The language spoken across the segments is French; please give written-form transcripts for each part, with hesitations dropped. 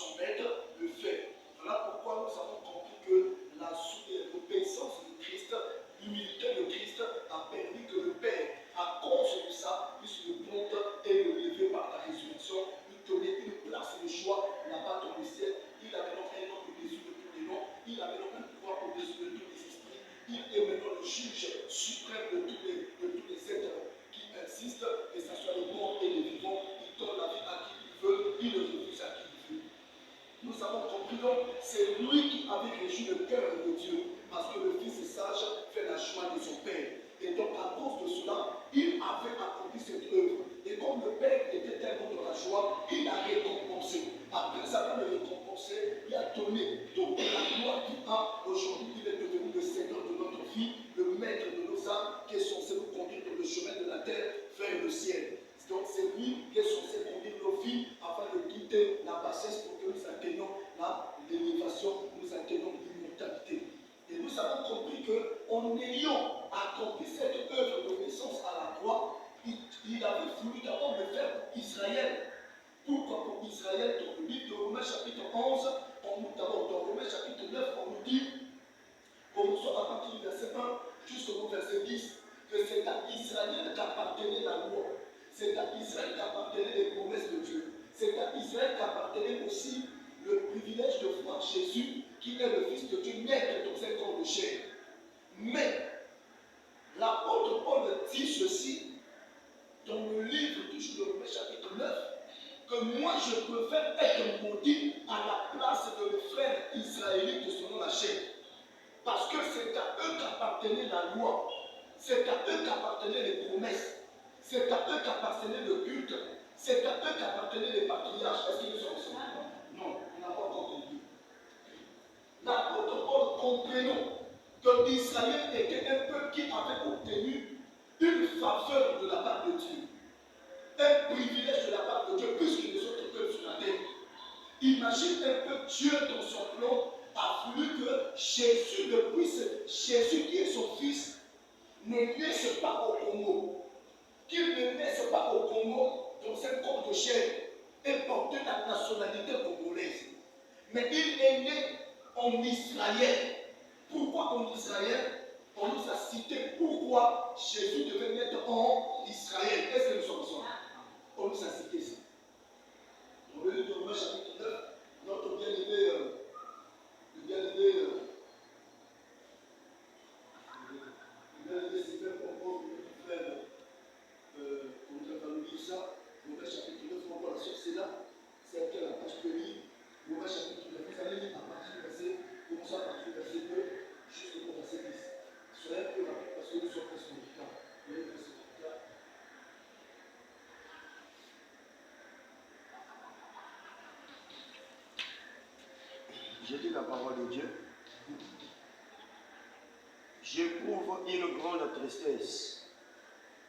son maître le fait. Voilà pourquoi nous avons compris que l'obéissance de Christ, l'humilité de Christ a permis que le Père, à cause de ça, puisse le prendre et le lever par la résurrection, lui donner une place de choix là-bas dans le ciel. Il a maintenant un nom au-dessus de tous les noms, il a maintenant un pouvoir au-dessus de tous les esprits, il est maintenant le juge suprême de tous les êtres qui insistent, que ce soit les morts et les vivants. Il donne la vie à qui il veut, il le refuse à qui il veut. Nous avons compris donc, c'est lui qui avait régi le cœur de Dieu, parce que le Fils sage fait la joie de son Père. Et donc à cause de cela, il avait accompli cette œuvre. Et comme le Père était tellement dans la joie, il a récompensé. Après avoir le récompensé, il a donné. Donc la gloire qu'il a aujourd'hui, il est devenu le Seigneur de notre vie, le maître de nos âmes, qui est censé nous conduire dans le chemin de la terre vers le ciel. Donc c'est lui qui est censé conduire nos vies afin de quitter la bassesse pour que nous atteignions l'élévation, nous atteignons l'immortalité. Et nous avons compris qu'en ayant accompli cette œuvre d'obéissance à la croix, il avait voulu d'abord le faire pour Israël. Pourquoi pour Israël? Dans le livre de Romains chapitre 11, d'abord dans Romains chapitre 9, on nous dit, commençons à partir du verset 1 jusqu'au verset 10, que c'est à Israël qu'appartenait la loi. C'est à Israël qu'appartenaient les promesses de Dieu. C'est à Israël qu'appartenait aussi le privilège de voir Jésus, qui est le Fils de Dieu, naître dans un corps de chair. Mais l'apôtre Paul dit ceci dans le livre de Romains chapitre 9, que moi je préfère être maudit à la place de mes frères israélites selon la chair. Parce que c'est à eux qu'appartenait la loi, c'est à eux qu'appartenaient les promesses, c'est à eux qu'appartenait le culte, c'est à eux qu'appartenaient les patriarches. Est-ce qu'ils sont ensemble? Non, on n'a pas encore compris. L'apôtre Paul, comprenons que Israël était un peuple qui avait obtenu une faveur de la part de Dieu, un privilège de la part de Dieu, plus que les autres peuples sur la terre. Imagine un peu Dieu dans son plan a voulu que Jésus ne puisse, Jésus qui est son fils, ne naisse pas au Congo. Qu'il ne naisse pas au Congo dans un corps de chair et porter la nationalité congolaise. Mais il est né en Israël. Pourquoi en Israël? On nous a cité pourquoi Jésus devait naître en Israël. Est-ce que nous sommes ensemble? On nous a cité ça. Dans le livre de Romains chapitre 9, notre bien-aimé, Sylvain propose de faire notre famille ça. Romains chapitre 9, on voit la source, c'est là. C'est à la page de livre. Romains chapitre 9, vous allez lire à partir du verset, commençons à partir du verset 2 jusqu'au verset 10. Soyez un peu rapide parce que nous sommes presque au temps. Je dis la parole de Dieu. J'éprouve une grande tristesse.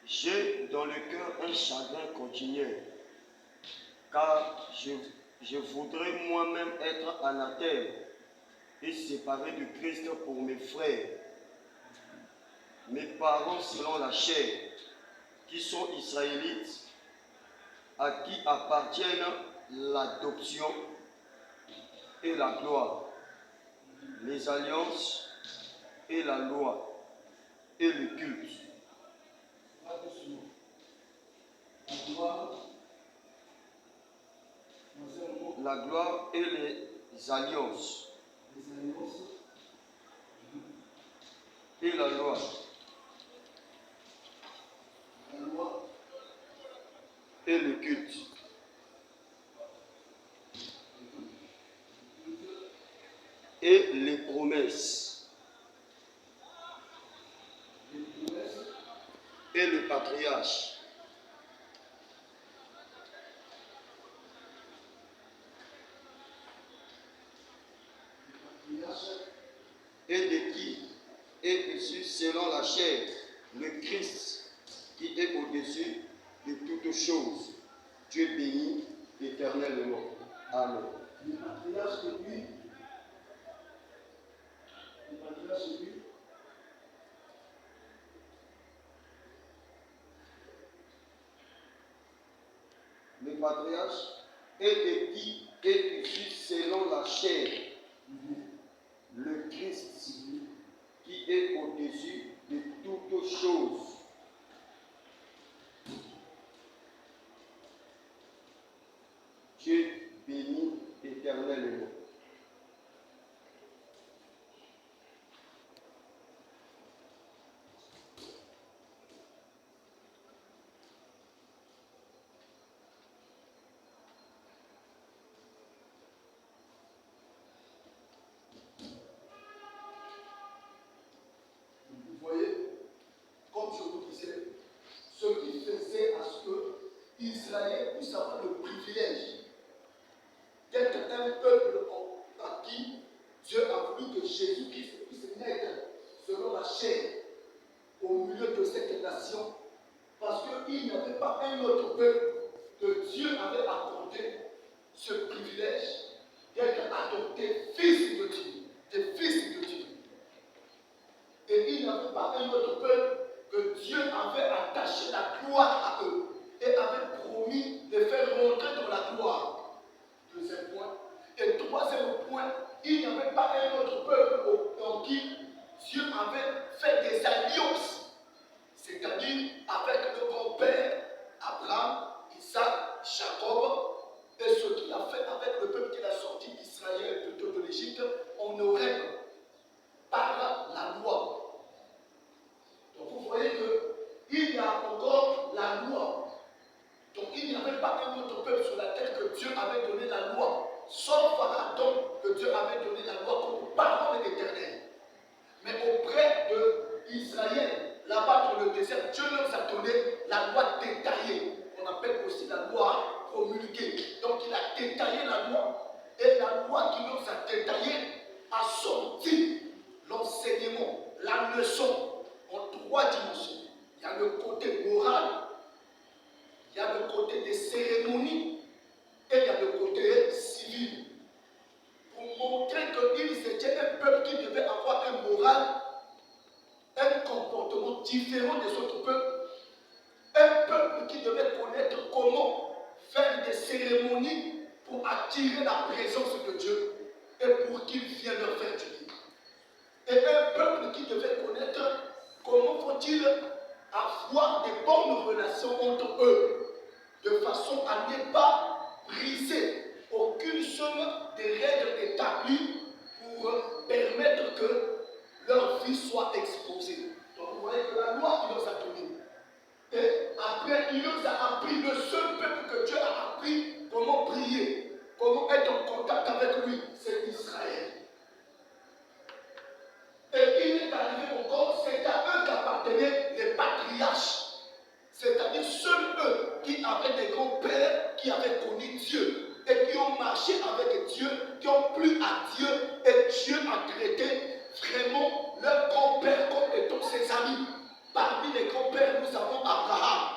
J'ai dans le cœur un chagrin continuel, car je voudrais moi-même être anathème et séparé du Christ pour mes frères, mes parents selon la chair, qui sont israélites, à qui appartiennent l'adoption et la gloire, les alliances et la loi et le culte. La gloire et les alliances et la loi et le culte. Et les promesses et le patriarche. Et de qui est issu selon la chair, le Christ, qui est au-dessus de toutes choses. Dieu béni éternellement. Amen. Le patriarche de lui, le patriarche et de qui est issu chair, le Christ qui est au-dessus de toutes choses. Dieu béni éternellement. Vous voyez, comme je vous disais, ce qui faisait à ce que Israël puisse avoir le privilège d'être un peuple à qui Dieu a voulu que Jésus-Christ puisse naître selon la chair au milieu de cette nation, parce qu'il n'y avait pas un autre peuple que Dieu avait accordé ce privilège d'être adopté fils de Dieu, des fils de Dieu. Et il n'y avait pas un autre peuple que Dieu avait attaché la gloire à eux et avait promis de faire rentrer dans la gloire. Deuxième point. Et troisième point, il n'y avait pas un autre peuple en qui Dieu avait fait des alliances, c'est-à-dire avec le grand-père Abraham, Isaac, Jacob, et ce qu'il a fait avec le peuple qu'il a sorti d'Israël, plutôt de l'Égypte, en Horeb, par la loi. Donc vous voyez qu'il y a encore la loi. Donc il n'y avait pas un autre peuple sur la terre que Dieu avait donné la loi, sauf à Adam que Dieu avait donné la loi comme parole éternelle. Mais auprès d'Israël, là-bas dans le désert, Dieu leur a donné la loi détaillée, qu'on appelle aussi la loi promulguée. Donc il a détaillé la loi, et la loi qu'il nous a détaillée a sorti l'enseignement, la leçon en trois dimensions. Il y a le côté moral, il y a le côté des cérémonies et il y a le côté civil. Pour montrer qu'ils étaient un peuple qui devait avoir un moral, un comportement différent des autres peuples, un peuple qui devait connaître comment faire des cérémonies pour attirer la présence de Dieu et pour qu'il vienne leur faire du bien. Et un peuple qui devait connaître comment faut-il avoir des bonnes relations entre eux, de façon à ne pas briser aucune seule des règles établies pour permettre que leur vie soit exposée. Donc vous voyez que la loi, il nous a donné. Et après, il nous a appris, le seul peuple que Dieu a appris comment prier, comment être en contact avec lui, c'est Israël. Et il est arrivé encore, c'est à eux qu'appartenaient les patriarches. C'est-à-dire seuls eux qui avaient des grands-pères qui avaient connu Dieu et qui ont marché avec Dieu, qui ont plu à Dieu, et Dieu a traité vraiment leur grand-père comme étant ses amis. Parmi les grands-pères, nous avons Abraham.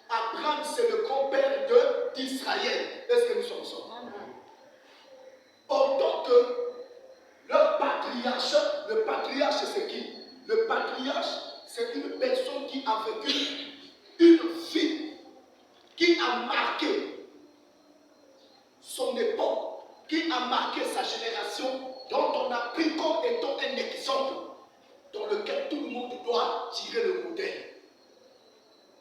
Abraham, c'est le grand-père d'Israël. Est-ce que nous sommes ensemble? Autant que leur patriarche, le patriarche c'est qui? Le patriarche, c'est une personne qui a vécu une vie qui a marqué son époque, qui a marqué sa génération, dont on a pris comme étant un exemple dans lequel tout le monde doit tirer le modèle.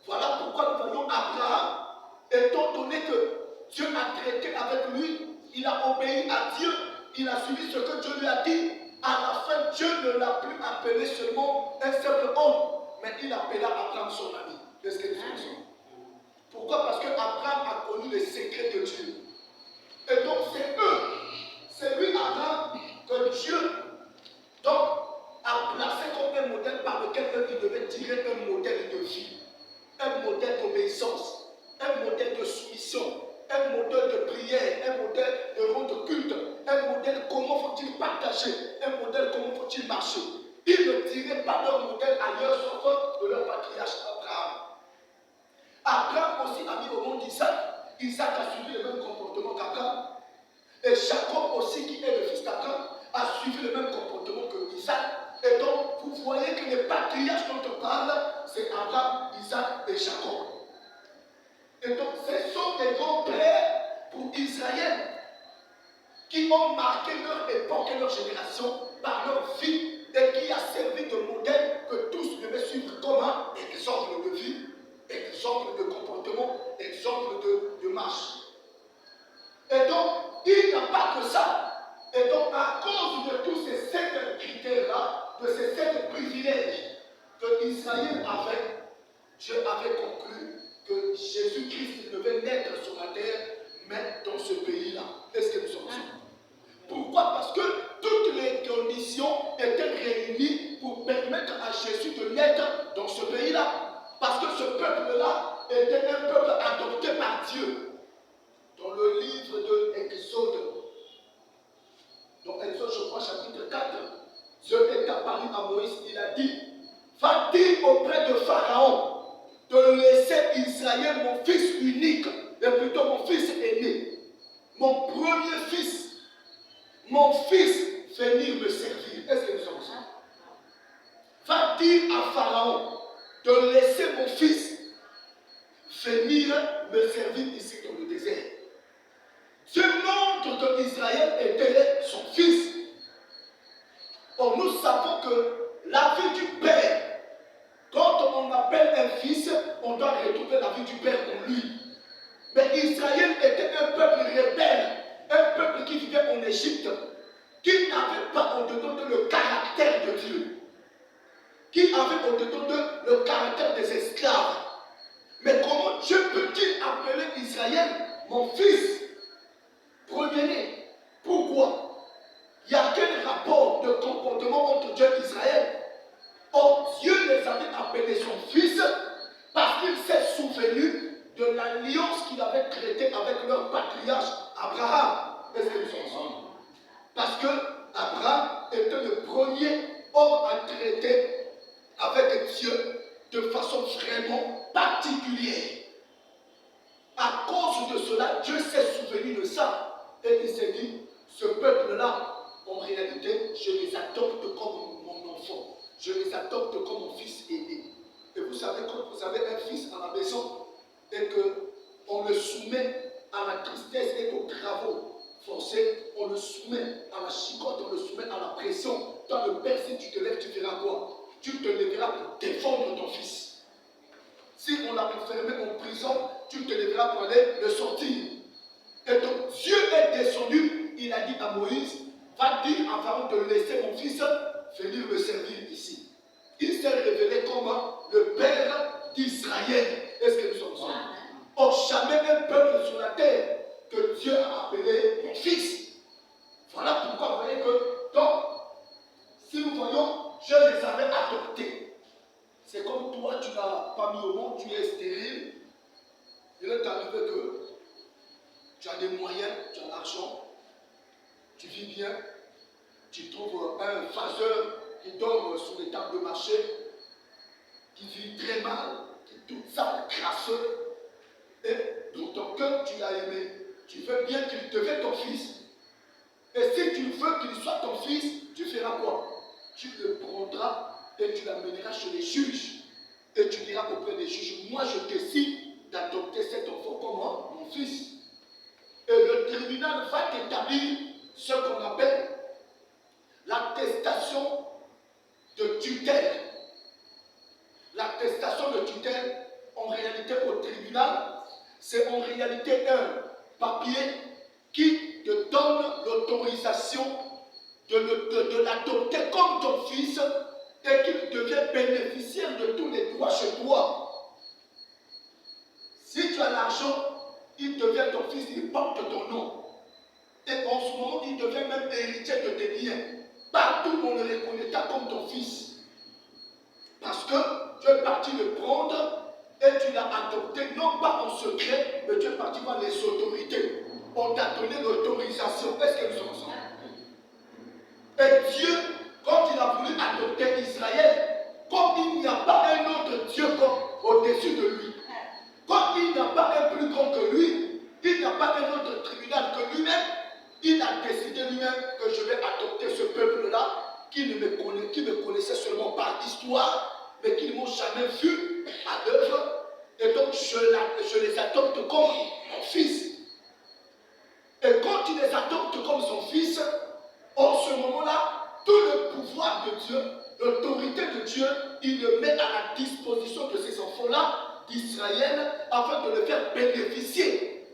Voilà pourquoi nous voyons Abraham, étant donné que Dieu a traité avec lui, il a obéi à Dieu, il a suivi ce que Dieu lui a dit. À la fin, Dieu ne l'a plus appelé seulement un simple homme, mais il appela Abraham son ami. Est-ce que nous sommes? Pourquoi? Parce que Abraham a connu les secrets de Dieu. Et donc c'est lui Abraham que Dieu donc, a placé comme un modèle par lequel il devait tirer un modèle de vie, un modèle d'obéissance, un modèle de soumission, un modèle de prière, un modèle de rendre culte, un modèle comment faut-il partager, un modèle comment faut-il marcher. Ils ne tiraient pas leur modèle ailleurs sauf de leur patriarche Abraham. Abraham aussi a mis au monde d'Isaac. Isaac a suivi le même comportement qu'Abraham. Et Jacob aussi, qui est le fils d'Abraham, a suivi le même comportement que Isaac. Et donc, vous voyez que les patriarches dont on parle, c'est Abraham, Isaac et Jacob. Et donc, ce sont des grands-pères pour Israël qui ont marqué leur époque et leur génération par leur vie et qui a servi de modèle que tous devaient suivre comme un exemple de vie, exemple de comportement, exemple de marche. Et donc, il n'y a pas que ça. Et donc, à cause de tous ces 7 critères-là, de ces 7 privilèges que Israël avait, Dieu avait conclu que Jésus-Christ devait naître sur la terre, mais dans ce pays-là. Est-ce que nous sommes sûrs? Pourquoi? Parce que toutes les conditions étaient réunies pour permettre à Jésus de naître dans ce pays-là. Parce que ce peuple-là était un peuple adopté par Dieu. Dans le livre de Exode, dans Exode, je crois, chapitre 4, Dieu est apparu à Moïse, il a dit, va dire auprès de Pharaon de laisser Israël, mon fils unique, et plutôt mon fils aîné, mon premier fils, mon fils, venir me servir. Est-ce que nous sommes ça? Va dire à Pharaon de laisser mon fils venir me servir ici dans le désert. Dieu montre qu'Israël était son fils. Or, nous savons que la vie du Père, quand on appelle un fils, on doit retrouver la vie du Père en lui. Mais Israël était un peuple rebelle, un peuple qui vivait en Égypte, qui n'avait pas au-dedans de le caractère de Dieu, qui avait au-dedans de le caractère des esclaves. Mais comment Dieu peut-il appeler Israël mon fils premier-né? Pourquoi? Il y a quel rapport de comportement entre Dieu et Israël? Or, Dieu les avait appelés son fils parce qu'il s'est souvenu de l'alliance qu'il avait traitée avec leur patriarche Abraham. Est-ce que nous sommes ensemble? Parce que Abraham était le premier homme à traiter avec Dieu de façon vraiment particulière. À cause de cela, Dieu s'est souvenu de ça. Et il s'est dit, ce peuple-là, en réalité, je les adopte comme mon enfant. Je les adopte comme mon fils aîné. Et vous savez, quand vous avez un fils à la maison et qu'on le soumet à la tristesse et aux travaux forcés, on le soumet à la chicotte, on le soumet à la pression. Toi, le père, si tu te lèves, tu feras quoi? Tu te lèveras pour défendre ton fils. Si on l'a enfermé en prison, tu te lèveras pour aller le sortir. Et donc Dieu est descendu, il a dit à Moïse, va dire à Pharaon de laisser mon fils venir me servir ici. Il s'est révélé comme le Père d'Israël. Est-ce que nous sommes ensemble? Or, jamais un peuple sur la terre que Dieu a appelé mon fils. Voilà pourquoi vous voyez que, donc, si nous voyons, je les avais adoptés. C'est comme toi, tu n'as pas mis au monde, tu es stérile. Il est arrivé que tu as des moyens, tu as l'argent, tu vis bien, tu trouves un faseur qui dort sur les tables de marché, qui vit très mal, qui est tout sale, crasseux, et dans ton cœur tu l'as aimé. Tu veux bien qu'il devienne ton fils. Et si tu veux qu'il soit ton fils, tu feras quoi? Tu le prendras et tu l'amèneras chez les juges. Et tu diras auprès des juges, moi je décide d'adopter cet enfant comme mon fils. Et le tribunal va établir ce qu'on appelle l'attestation de tutelle. L'attestation de tutelle, en réalité au tribunal, c'est en réalité un papier qui te donne l'autorisation de l'adopter comme ton fils et qu'il devient bénéficiaire de tous les droits chez toi. Si tu as l'argent, il devient ton fils, il porte ton nom. Et en ce moment, il devient même héritier de tes biens. Partout, on le reconnaîtra comme ton fils. Parce que tu es parti le prendre et tu l'as adopté, non pas en secret, mais tu es parti voir les autorités. On t'a donné l'autorisation. Est-ce que nous sommes ensemble? Et Dieu, quand il a voulu adopter Israël, comme il n'y a pas un autre Dieu au-dessus de lui, comme il n'y a pas un plus grand que lui, il n'y a pas un autre tribunal que lui-même, il a décidé lui-même que je vais adopter ce peuple-là qui me connaissait seulement par histoire, mais qui ne m'ont jamais vu à l'œuvre. Et donc je les adopte comme mon fils. Et quand tu les adoptes comme son fils, Dieu, l'autorité de Dieu, il le met à la disposition de ces enfants-là, d'Israël, afin de les faire bénéficier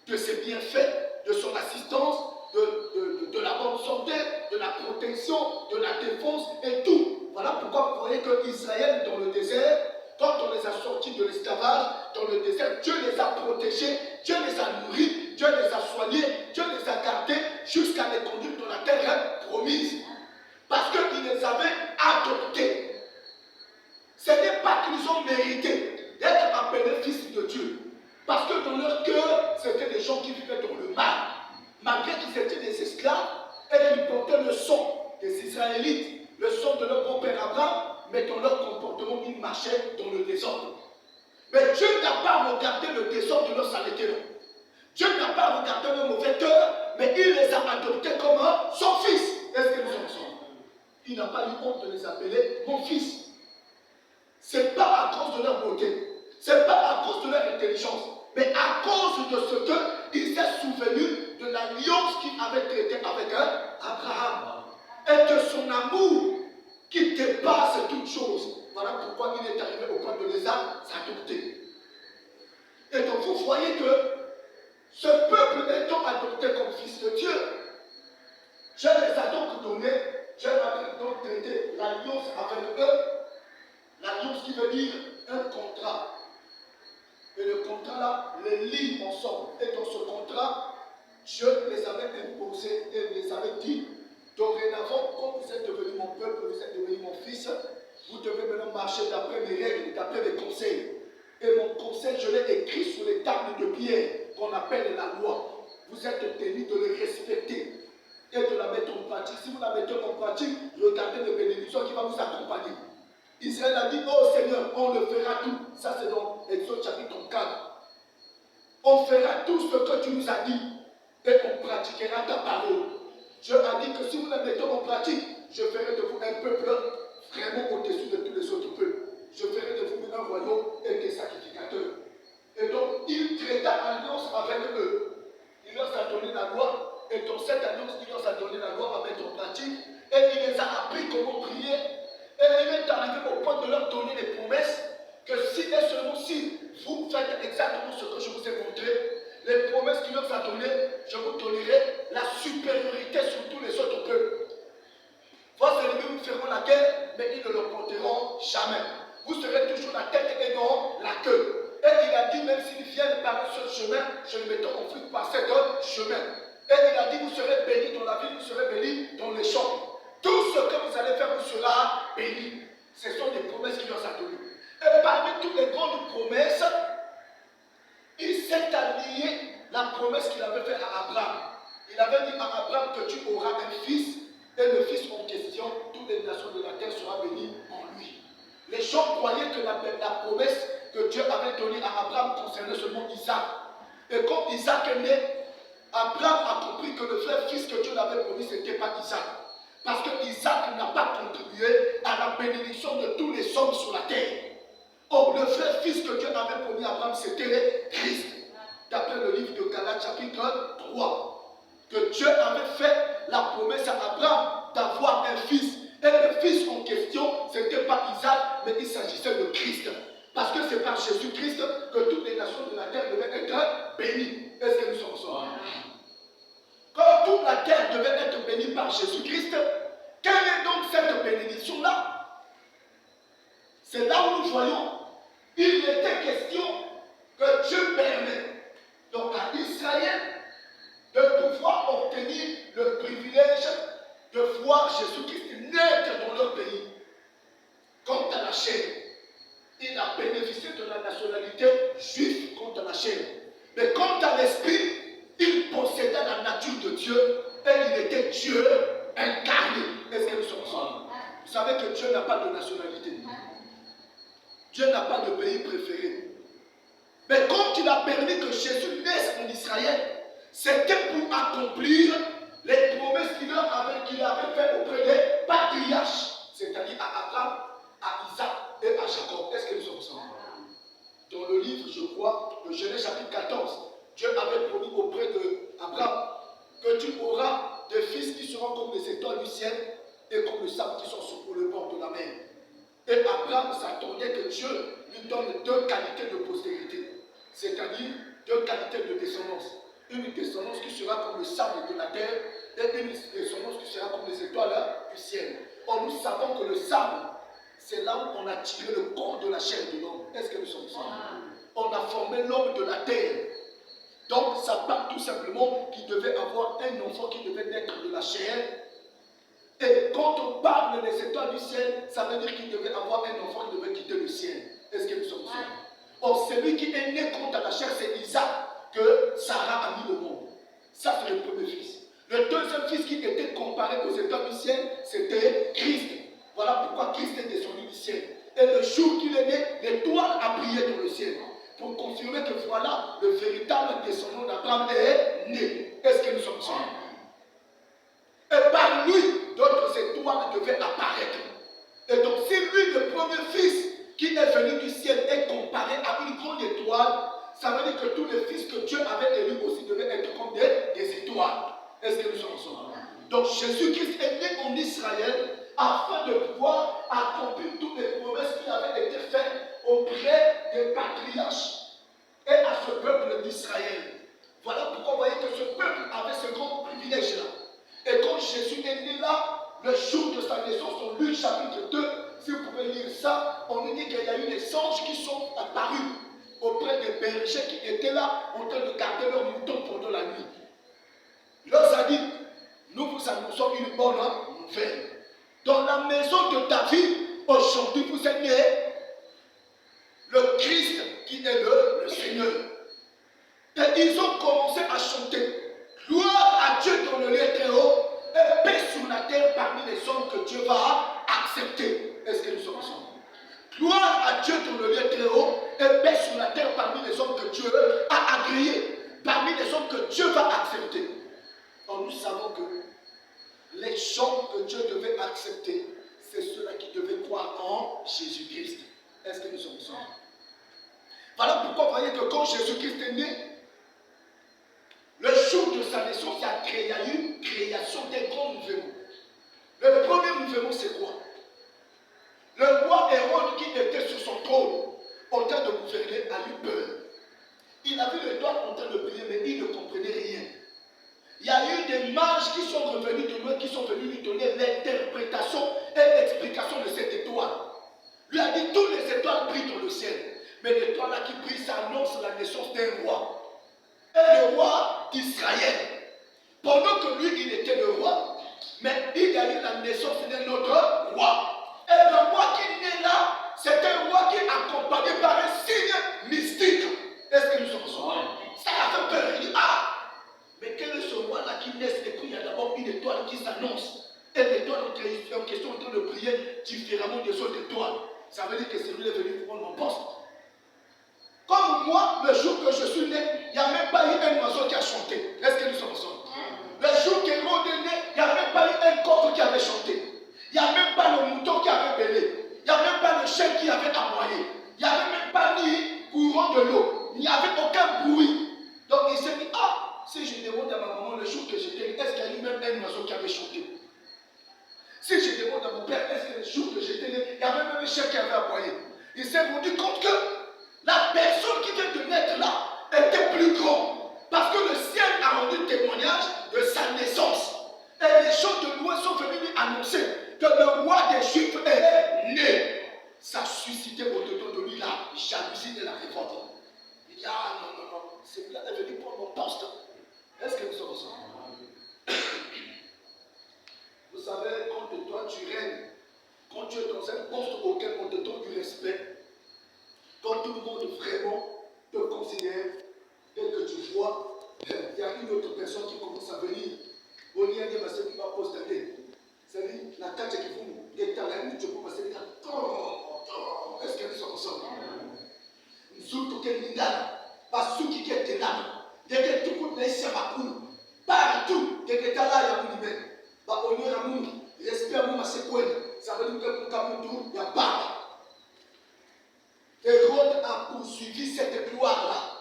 de ses bienfaits, de son assistance, de la bonne santé, de la protection, de la défense et tout. Voilà pourquoi vous voyez que Israël, dans le désert, quand on les a sortis de l'esclavage, dans le désert, Dieu les a protégés, Dieu les a nourris, Dieu les a soignés, Dieu les a gardés jusqu'à les conduire dans la terre promise. Parce qu'il les avait adoptés. Ce n'est pas qu'ils ont mérité d'être appelés fils de Dieu. Parce que dans leur cœur, c'était des gens qui vivaient dans le mal. Malgré qu'ils étaient des esclaves et qu'ils portaient le sang des Israélites, le sang de leur grand-père Abraham, mais dans leur comportement, ils marchaient dans le désordre. Mais Dieu n'a pas regardé le désordre de leur saleté. Dieu n'a pas regardé leur mauvais cœur, mais il les a adoptés comme son fils. Est-ce que nous sommes ensemble? Il n'a pas eu honte de les appeler mon fils. Ce n'est pas à cause de leur beauté, ce n'est pas à cause de leur intelligence, mais à cause de ce qu'il s'est souvenu de l'alliance qu'il avait traitée avec Abraham et de son amour qui dépasse toutes choses. Voilà pourquoi il est arrivé au point de les adopter. Et donc vous voyez que ce peuple étant adopté comme fils de Dieu, je les ai donc donnés, je vais donc traité l'alliance avec eux, l'alliance qui veut dire un contrat. Et le contrat là, les lie ensemble. Et dans ce contrat, je les avais imposés et les avais dit, dorénavant, quand vous êtes devenu mon peuple, vous êtes devenu mon fils, vous devez maintenant marcher d'après mes règles, d'après mes conseils. Et mon conseil, je l'ai écrit sur les tables de pierre qu'on appelle la loi. Vous êtes tenus de le respecter et de la mettre en pratique. Si vous la mettez en pratique, regardez les bénédictions qui vont vous accompagner. Israël a dit, oh Seigneur, on le fera tout. Ça c'est dans Exode chapitre 4. On fera tout ce que tu nous as dit et on pratiquera ta parole. Dieu a dit que si vous la mettez en pratique, je ferai de vous un peuple vraiment au-dessus de tous les autres peuples. Je ferai de vous un royaume et des sacrificateurs. Et donc, il traita alliance avec eux. Il leur a donné la loi, et dans cette alliance, il leur a donné la loi à mettre en pratique, et il les a appris comment prier. Et il est arrivé au point de leur donner des promesses que si et seulement si vous faites exactement ce que je vous ai montré, les promesses qu'il leur a données, je vous donnerai la supériorité sur tous les autres peuples. Vos ennemis vous feront la guerre, mais ils ne le porteront jamais. Vous serez toujours la tête et non la queue. Et il a dit, même s'ils viennent par un seul chemin, je les mettrai en fuite par cet autre chemin. Et il a dit, vous serez bénis dans la ville, vous serez bénis dans les champs. Tout ce que vous allez faire vous sera béni. Ce sont des promesses qu'il leur a données. Et parmi toutes les grandes promesses, il s'est allié la promesse qu'il avait faite à Abraham. Il avait dit à Abraham que tu auras un fils, et le fils en question, toutes les nations de la terre seront bénies en lui. Les gens croyaient que la promesse que Dieu avait donnée à Abraham concernait seulement Isaac. Et quand Isaac est né, Abraham a compris que le vrai fils que Dieu l'avait promis, ce n'était pas Isaac. Parce que Isaac n'a pas contribué à la bénédiction de tous les hommes sur la terre. Or, le vrai fils que Dieu avait promis à Abraham, c'était Christ. D'après le livre de Galates chapitre 3. Que Dieu avait fait la promesse à Abraham d'avoir un fils. Et le fils en question, ce n'était pas Isaac, mais il s'agissait de Christ. Parce que c'est par Jésus-Christ que toutes les nations de la terre devaient être bénies. Est-ce que nous sommes ensemble? Quand toute la terre devait être bénie par Jésus-Christ, quelle est donc cette bénédiction-là? C'est là où nous voyons, il était question que Dieu permet donc à Israël de pouvoir obtenir le privilège de voir Jésus-Christ naître dans leur pays. Quant à la chair, il a bénéficié de la nationalité juive quant à la chair. Mais quant à l'esprit, il possédait la nature de Dieu et il était Dieu incarné. Est-ce que nous sommes ensemble? Vous savez que Dieu n'a pas de nationalité. Dieu n'a pas de pays préféré. Mais quand il a permis que Jésus naisse en Israël, c'était pour accomplir les promesses qu'il avait faites auprès des patriarches, c'est-à-dire à Abraham, à Isaac et à Jacob. Est-ce que nous sommes ensemble? Dans le livre, je crois, de Genèse chapitre 14, Dieu avait promis auprès d'Abraham que tu auras des fils qui seront comme les étoiles du ciel et comme le sable qui sont sur le Et Abraham s'attendait que Dieu lui donne deux qualités de postérité, c'est-à-dire deux qualités de descendance. Une descendance qui sera comme le sable de la terre et une descendance qui sera comme les étoiles du ciel. Or, nous savons que le sable, c'est là où on a tiré le corps de la chair de l'homme. Est-ce que nous sommes ensemble? On a formé l'homme de la terre. Donc, ça parle tout simplement qu'il devait avoir un enfant qui devait naître de la chair. Et quand on parle des étoiles du ciel, ça veut dire qu'il devait avoir un enfant qui devait quitter le ciel. Est-ce que nous sommes ensemble? Or, celui qui est né contre la chair, c'est Isaac que Sarah a mis au monde. Ça, c'est le premier fils. Le deuxième fils qui était comparé aux étoiles du ciel, c'était Christ. Voilà pourquoi Christ est descendu du ciel. Et le jour qu'il est né, l'étoile a brillé dans le ciel. Pour confirmer que voilà, le véritable descendant d'Abraham est né. Est-ce que nous sommes ensemble? Et par lui, d'autres étoiles devaient apparaître. Et donc, si lui, le premier fils qui est venu du ciel, est comparé à une grande étoile, ça veut dire que tous les fils que Dieu avait élus aussi devaient être comme des étoiles. Est-ce que nous sommes ensemble? Donc, Jésus-Christ est né en Israël afin de pouvoir accomplir toutes les promesses qui avaient été faites auprès des patriarches et à ce peuple d'Israël. Voilà pourquoi vous voyez que ce peuple avait ce grand privilège-là. Et quand Jésus est né là, le jour de sa naissance, dans Luc chapitre 2, si vous pouvez lire ça, on nous dit qu'il y a eu des anges qui sont apparus auprès des bergers qui étaient là en train de garder leurs moutons pendant la nuit. Il leur a dit, nous vous annonçons une bonne nouvelle. Dans la maison de David, aujourd'hui vous êtes né le Christ qui est le Seigneur. Et ils ont commencé à chanter. Gloire à Dieu dans le lieu très haut et paix sur la terre parmi les hommes que Dieu va accepter. Est-ce que nous sommes ensemble? Gloire à Dieu dans le lieu très haut et paix sur la terre parmi les hommes que Dieu a agréés, parmi les hommes que Dieu va accepter. Or, nous savons que les gens que Dieu devait accepter, c'est ceux-là qui devaient croire en Jésus-Christ. Est-ce que nous sommes ensemble? Voilà pourquoi vous voyez que quand Jésus-Christ est né, le jour de sa naissance, il y a eu une création d'un grand mouvement. Le premier mouvement, c'est quoi? Le roi Hérode qui était sur son trône, en train de gouverner, a eu peur. Il a vu l'étoile en train de briller, mais il ne comprenait rien. Il y a eu des mages qui sont revenus de loin, qui sont venus lui donner l'interprétation et l'explication de cette étoile. Lui a dit, toutes les étoiles brillent dans le ciel. Mais l'étoile là qui brille, ça annonce la naissance d'un roi. Et le roi d'Israël. Pendant que lui, il était le roi, mais il y a eu la naissance d'un autre roi. Et le roi qui naît là, c'est un roi qui est accompagné par un signe mystique. Est-ce que nous sommes ensemble? Ça a fait peur. Il dit, ah, mais quel est ce roi-là qui naît? Et puis il y a d'abord une étoile qui s'annonce. Et l'étoile en question est en train de briller différemment des autres étoiles. Ça veut dire que c'est lui est venu prendre mon poste. Comme moi, le jour que je suis né, il n'y a même pas eu un oiseau qui a chanté. Est-ce que nous sommes ensemble? Le jour qu'Hérode est né, il n'y a même pas eu un coq qui avait chanté. Il n'y a même pas le mouton qui avait bêlé. Il n'y a même pas le chien qui avait aboyé. Il n'y avait même pas ni courant de l'eau. Il n'y avait aucun bruit. Donc il s'est dit, ah, si je demande à ma maman le jour que j'étais né, est-ce qu'il y a eu même un oiseau qui avait chanté? Si je demande à mon père, est-ce que le jour que j'étais né, il y avait même un chien qui avait aboyé? Il s'est rendu compte que la personne qui vient de naître là était plus grande. Parce que le ciel a rendu témoignage de sa naissance. Et les gens de loin sont venus lui annoncer que le roi des Juifs est né. Ça a suscité au-dedans de lui la jalousie et la révolte. Il dit, ah non, non, non, celui-là est venu prendre mon poste. Est-ce que nous sommes ensemble? Vous savez, quand toi tu règnes, quand tu es dans un poste auquel on te donne du respect, quand tout le monde vraiment te considère et que tu vois, il y a une autre personne qui commence à venir. On y a dit, mais c'est qui va poster. C'est-à-dire, la carte qui vous est à la nuit, tu peux passer les cartes. Est-ce que nous sommes ensemble? Nous sommes tous les gars, parce que qui est là. Dès que tout le monde est sur ma cour, partout, dès que tu es là, il y a un humain. Bah, on y a un monde, respect à moi, c'est quoi? Ça veut dire que il n'y a pas. Hérode a poursuivi cette gloire-là.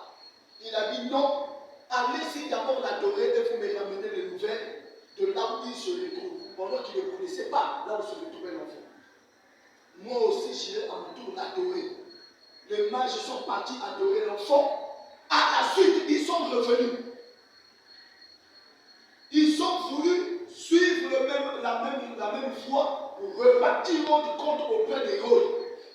Il a dit non, allez-y d'abord l'adorer et vous me ramenez les nouvelles de là où il se retrouve. Pendant qu'il ne connaissait pas là où se retrouvait l'enfant. moi aussi j'irai à mon tour l'adorer. Les mages sont partis adorer l'enfant. À la suite, ils sont revenus. Ils ont voulu suivre la même foi pour rebâtir du compte auprès d'Hérode.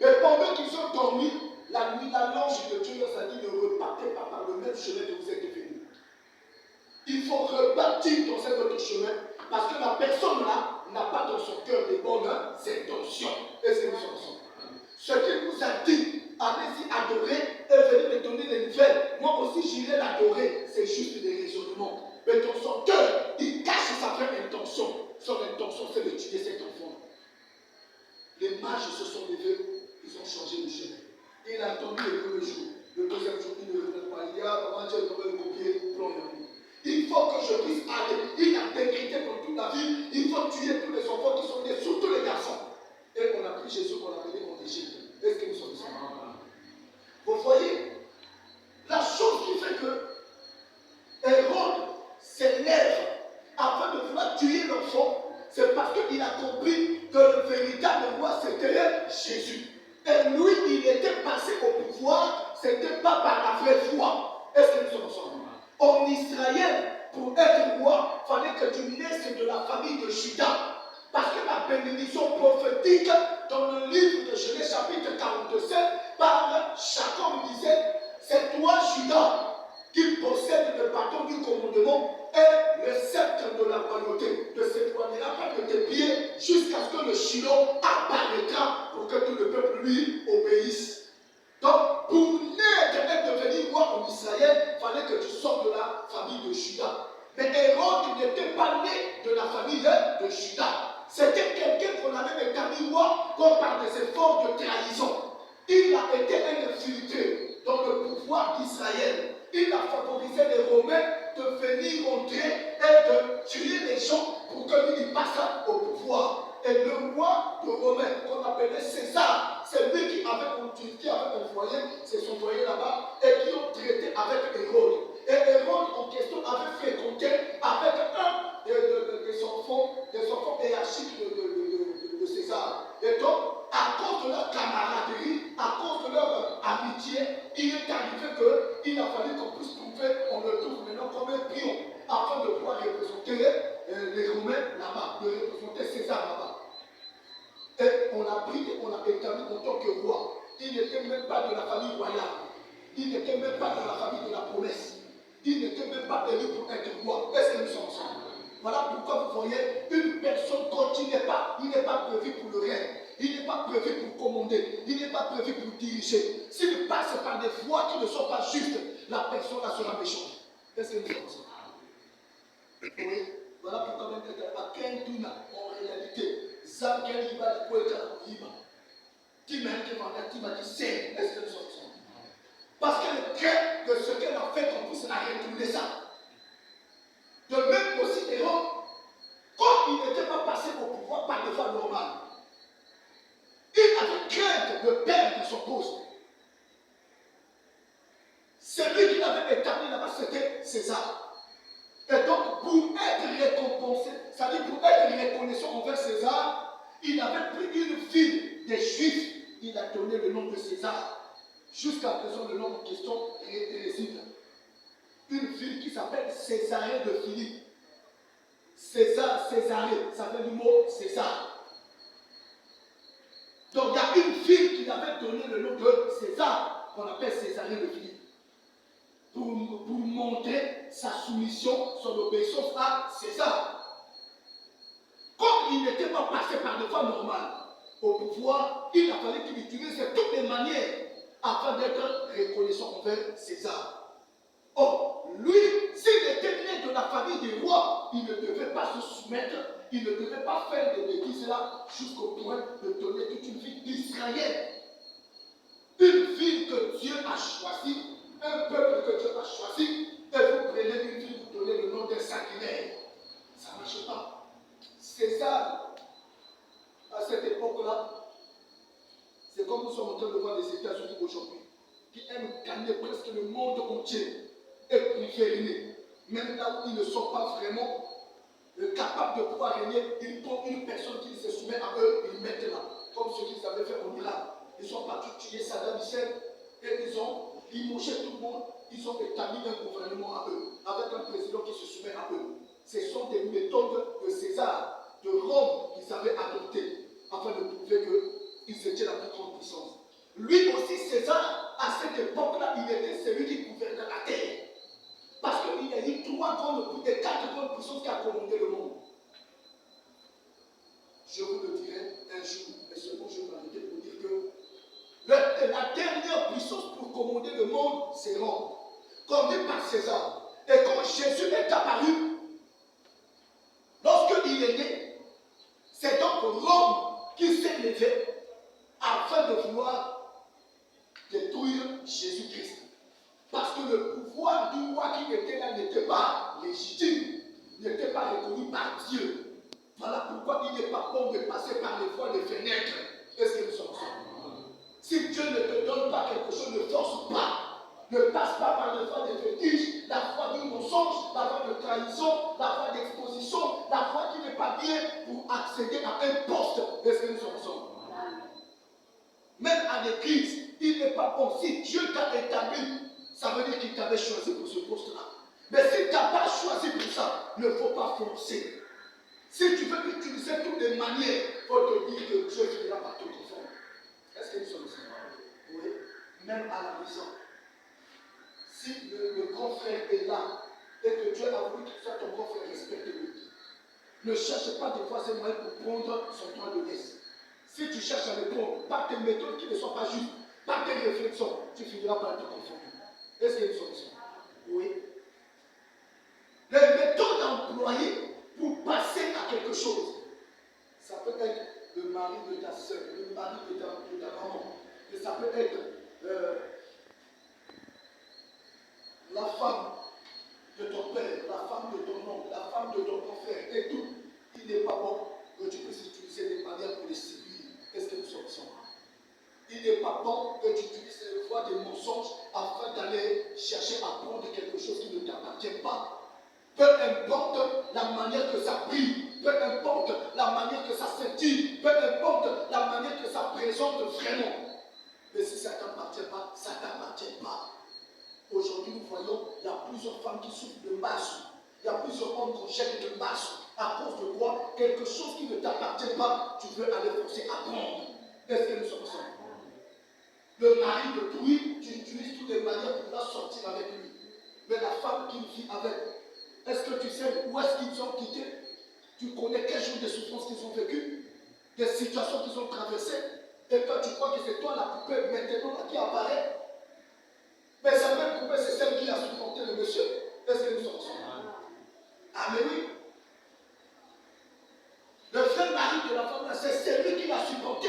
Mais pendant qu'ils ont dormi, la nuit, l'ange de Dieu leur a dit: ne repartez pas par le même chemin que vous êtes venus. Il faut rebâtir dans cet autre chemin parce que la personne là n'a pas dans son cœur des bonnes intentions. Est-ce que nous sommes ensemble? Ce qu'il vous a dit, allez-y adorer et venez me donner des nouvelles. Moi aussi j'irai l'adorer. C'est juste des raisonnements. Mais dans son cœur, il cache sa vraie intention. Son intention, c'est de tuer cet enfant. Les mages se sont levés, ils ont changé de chemin. Il a attendu le premier jour. Le deuxième jour, il ne revenait pas. Il y a vraiment Dieu qui va le copier, plan de vie. Il faut que je puisse aller. Il a décrété pour toute la vie. Il faut tuer tous les enfants qui sont nés, surtout les garçons. Et on a pris Jésus, on l'a amené en Égypte. Est-ce que nous sommes ici? Vous voyez, la chose qui fait que Hérode s'élève afin de vouloir tuer l'enfant, c'est parce qu'il a compris que le véritable roi c'était Jésus. Et lui, il était passé au pouvoir, ce n'était pas par la vraie foi. Est-ce que nous sommes ensemble? En Israël, pour être roi, il fallait que tu naisses de la famille de Juda. Parce que la bénédiction prophétique dans le livre de Genèse chapitre 47, par Jacob disait: c'est toi, Judas, qui possède le bâton du commandement et le sceptre de la royauté. Ne s'éloignera pas de tes pieds jusqu'à ce que le Shiloh apparaîtra pour que tout le peuple lui obéisse. Donc, pour naître et devenir roi en Israël, il fallait que tu sortes de la famille de Judas. Mais Hérode n'était pas né de la famille de Judas. C'était quelqu'un qu'on avait établi roi comme par des efforts de trahison. Il a été un infiltré dans le pouvoir d'Israël. Il a favorisé les Romains de venir entrer et de tuer les gens pour que lui passe au pouvoir. Et le roi de Romains, qu'on appelait César, c'est lui qui avait envoyé, c'est son foyer là-bas, et qui ont traité avec Hérode. Et Hérode en question avait fréquenté avec un des enfants hiérarchiques de César. Et donc, à cause de leur camaraderie, à cause de leur amitié, il est arrivé qu'il a fallu qu'on puisse trouver, on le trouve maintenant comme un pion, afin de pouvoir représenter les Romains là-bas, de représenter César là-bas. Et on l'a pris et on l'a établi en tant que roi. Il n'était même pas de la famille royale. Il n'était même pas de la famille de la promesse. Il n'était même pas élu pour être roi. Est-ce que nous sommes ensemble? Voilà pourquoi vous voyez une personne quand il n'est pas prévu pour le règne. Il n'est pas prévu pour commander. Il n'est pas prévu pour diriger. S'il passe par des voies qui ne sont pas justes, la personne là sera méchante. Est-ce que nous sommes ensemble? Oui. Voilà pourquoi même à Kentuna, en réalité, Zamkel Iba di Kweka Iba. Timen qui m'a dit c'est. Est-ce que nous sommes ensemble? Parce qu'elle craint que ce qu'elle a fait, qu'on puisse retourner ça. De même aussi, Hérode, comme il n'était pas passé au pouvoir par des voies normales, il avait crainte de perdre son poste. Celui qui l'avait établi là-bas, c'était César. Et donc, pour être récompensé, c'est-à-dire pour être reconnaissant envers César, il avait pris une fille des Juifs, il a donné le nom de César. Jusqu'à présent, le nom en question réside. Une fille qui s'appelle Césarée de Philippe. Césarée, ça vient du mot César. Donc il y a une fille qui avait donné le nom de César, qu'on appelle Césarée de Philippe. Pour montrer sa soumission, son obéissance à César. Comme il n'était pas passé par des voies normales au pouvoir, il a fallu qu'il utilise toutes les manières afin d'être reconnaissant envers César. Or, lui, s'il était né de la famille des rois, il ne devait pas se soumettre, il ne devait pas faire des bêtises là jusqu'au point de donner toute une vie d'Israël. Une ville que Dieu a choisie, un peuple que Dieu a choisi, et vous prenez une ville, vous donnez le nom d'un sanguinaire. Ça ne marche pas. César, à cette époque-là, c'est comme nous sommes en train de voir les États-Unis aujourd'hui, qui aiment gagner presque le monde entier et gouverner. Même là où ils ne sont pas vraiment capables de pouvoir régner, ils prennent une personne qui se soumet à eux, ils mettent là, comme ce qu'ils avaient fait limoger tout le monde, ils ont établi un gouvernement à eux, avec un président qui se soumet à eux. Ce sont des méthodes de César, de Rome, qu'ils avaient adoptées, afin de prouver qu'ils étaient la plus grande puissance. Lui aussi, César, à cette époque-là, il était celui qui gouvernait la terre. Parce qu'il y a eu 4 grandes puissances qui ont commandé le monde. Je vous le dirai un jour, mais seulement je vais m'arrêter pour dire que la dernière puissance pour commander le monde, c'est Rome, commandée par César. Et quand Jésus est apparu, lorsqu'il est né, c'est donc Rome qui s'est levée afin de vouloir détruire Jésus-Christ. Parce que le pouvoir du roi qui était là n'était pas légitime, n'était pas reconnu par Dieu. Voilà pourquoi il n'est pas bon de passer par les voies des fenêtres. Est-ce que nous sommes ensemble? Si Dieu ne te donne pas quelque chose, ne force pas. Ne passe pas par les voies des fétiches, la voie du mensonge, la voie de trahison, la voie d'exposition, la voie qui n'est pas bien pour accéder à un poste. Est-ce que nous sommes ensemble? Même à l'église, il n'est pas bon. Si Dieu t'a établi, ça veut dire qu'il t'avait choisi pour ce poste-là. Mais si tu n'as pas choisi pour ça, il ne faut pas forcer. Si tu veux utiliser toutes les manières, il faut te dire que Dieu finira par te confondre. Est-ce que nous sommes ensemble? Oui. Même à la maison. Si le grand frère est là et que Dieu a voulu que tu sois ton grand frère, respecte-le. Ne cherche pas de fois ces moyens pour prendre son droit de laisse. Si tu cherches à le prendre par tes méthodes qui ne sont pas justes, par tes réflexions, tu finiras par te confondre. Est-ce que nous sommes ensemble? Oui. Les méthodes employées pour passer à quelque chose, ça peut être le mari de ta soeur, le mari de ta maman, et ça peut être la femme de ton père, la femme de ton oncle, la femme de ton grand frère, et tout. Il n'est pas bon que tu puisses utiliser des manières pour les séduire. Est-ce que nous sommes ensemble? Il n'est pas bon que tu utilises les voies des mensonges afin d'aller chercher à prendre quelque chose qui ne t'appartient pas. Peu importe la manière que ça brille, peu importe la manière que ça scintille, peu importe la manière que ça présente vraiment. Mais si ça ne t'appartient pas, ça ne t'appartient pas. Aujourd'hui, nous voyons, il y a plusieurs femmes qui souffrent de masse. Il y a plusieurs hommes qui jettent de masse. À cause de quoi? Quelque chose qui ne t'appartient pas, tu veux aller forcer à prendre. Est-ce que nous sommes ensemble? Le mari de Touy, tu utilises toutes les manières pour pouvoir sortir avec lui. Mais la femme qui vit avec, est-ce que tu sais où est-ce qu'ils ont quitté? Tu connais quel genre de souffrances qu'ils ont vécues? Des situations qu'ils ont traversées? Et toi, tu crois que c'est toi la poupée maintenant qui apparaît? Mais cette même poupée, c'est celle qui a supporté le monsieur. Est-ce que nous sommes ensemble? Ah, mais oui. Le vrai mari de la femme, c'est celui qui l'a supporté.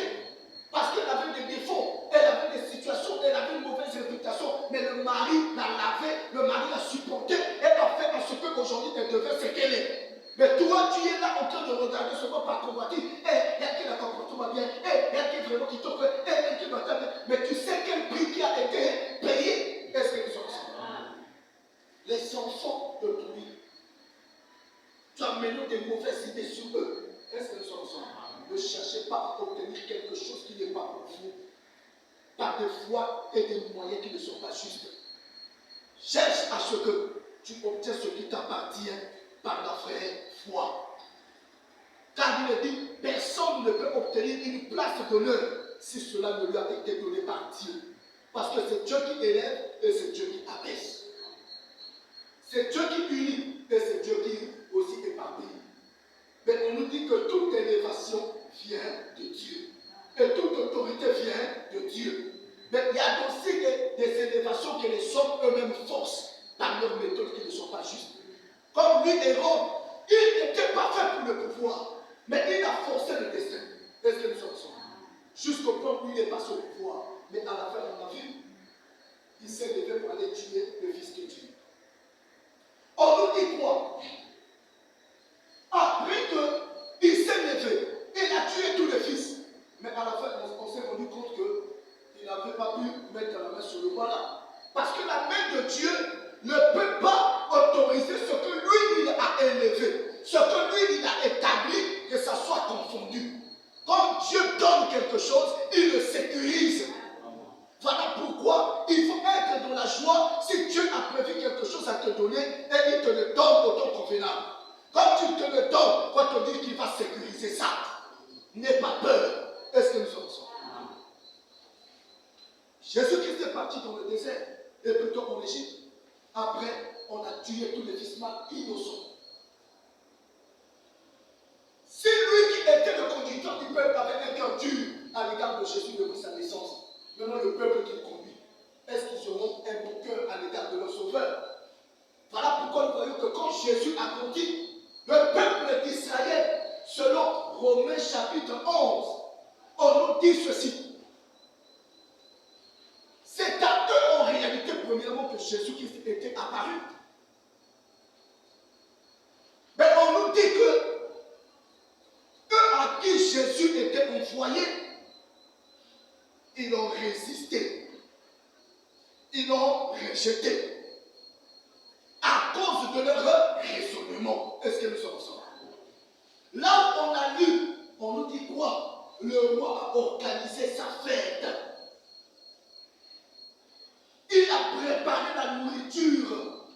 Parce qu'elle avait des défauts, elle avait des situations, elle avait une mauvaise réputation. Mais le mari l'a lavé, le mari l'a supporté. Elle a fait en ce qu'aujourd'hui elle devait ce qu'elle est. Mais toi, tu es là en train de regarder seulement par convoitise. Elle qui a comportement bien, elle qui est vraiment qui t'offre, elle qui va t'amener. Mais tu sais quel prix qui a été payé. Est-ce que nous sommes ensemble? Les enfants de Touy, tu as mené des mauvaises idées sur eux. Est-ce que nous sommes ensemble? Ne cherchez pas à obtenir quelque chose qui n'est pas pour vous, par des voies et des moyens qui ne sont pas justes. Cherche à ce que tu obtiens ce qui t'appartient par la vraie foi. Car il est dit, personne ne peut obtenir une place d'honneur si cela ne lui a été donné par Dieu. Parce que c'est Dieu qui élève et c'est Dieu qui abaisse. C'est Dieu qui unit et c'est Dieu qui aussi éparpille. Mais on nous dit que toute élévation vient de Dieu. Et toute autorité vient de Dieu. Mais il y a aussi des élévations que les hommes eux-mêmes forcent par leurs méthodes qui ne sont pas justes. Comme lui et Rome, il n'était pas fait pour le pouvoir, mais il a forcé le destin. Est-ce que nous sommes ensemble? Jusqu'au point où il est passé au pouvoir. Mais à la fin de la vie, il s'est levé pour aller tuer le fils de Dieu. On nous dit quoi? Après qu'il s'est levé, il a tué tous les fils. Mais à la fin, on s'est rendu compte qu'il n'avait pas pu mettre la main sur le roi-là. Parce que la main de Dieu ne peut pas autoriser ce que lui, il a élevé, ce que lui, il a établi, que ça soit confondu. Quand Dieu donne quelque chose, il le sécurise. Voilà pourquoi il faut être dans joie si Dieu a prévu quelque chose à te donner et il te le donne au temps convenable. Quand tu te le donnes, on va te dire qu'il va sécuriser ça. N'aie pas peur. Est-ce que nous sommes ensemble? Jésus-Christ est parti dans le désert et plutôt en Égypte. Après, on a tué tous les fils mâles innocents. Si lui qui était le conducteur du peuple avait un cœur dur à l'égard de Jésus depuis sa naissance, maintenant le peuple qu'il conduit, est-ce qu'ils auront un bon cœur à l'égard de leur sauveur? Voilà pourquoi nous voyons que quand Jésus a grandi, le peuple d'Israël, selon Romains chapitre 11, on nous dit ceci. C'est à eux en réalité, premièrement, que Jésus-Christ était apparu. Mais on nous dit que eux à qui Jésus était envoyé, ils ont résisté. Ils l'ont rejeté. À cause de leur raisonnement. Est-ce que nous sommes ensemble? Là où on a lu, on nous dit quoi? Le roi a organisé sa fête. Il a préparé la nourriture.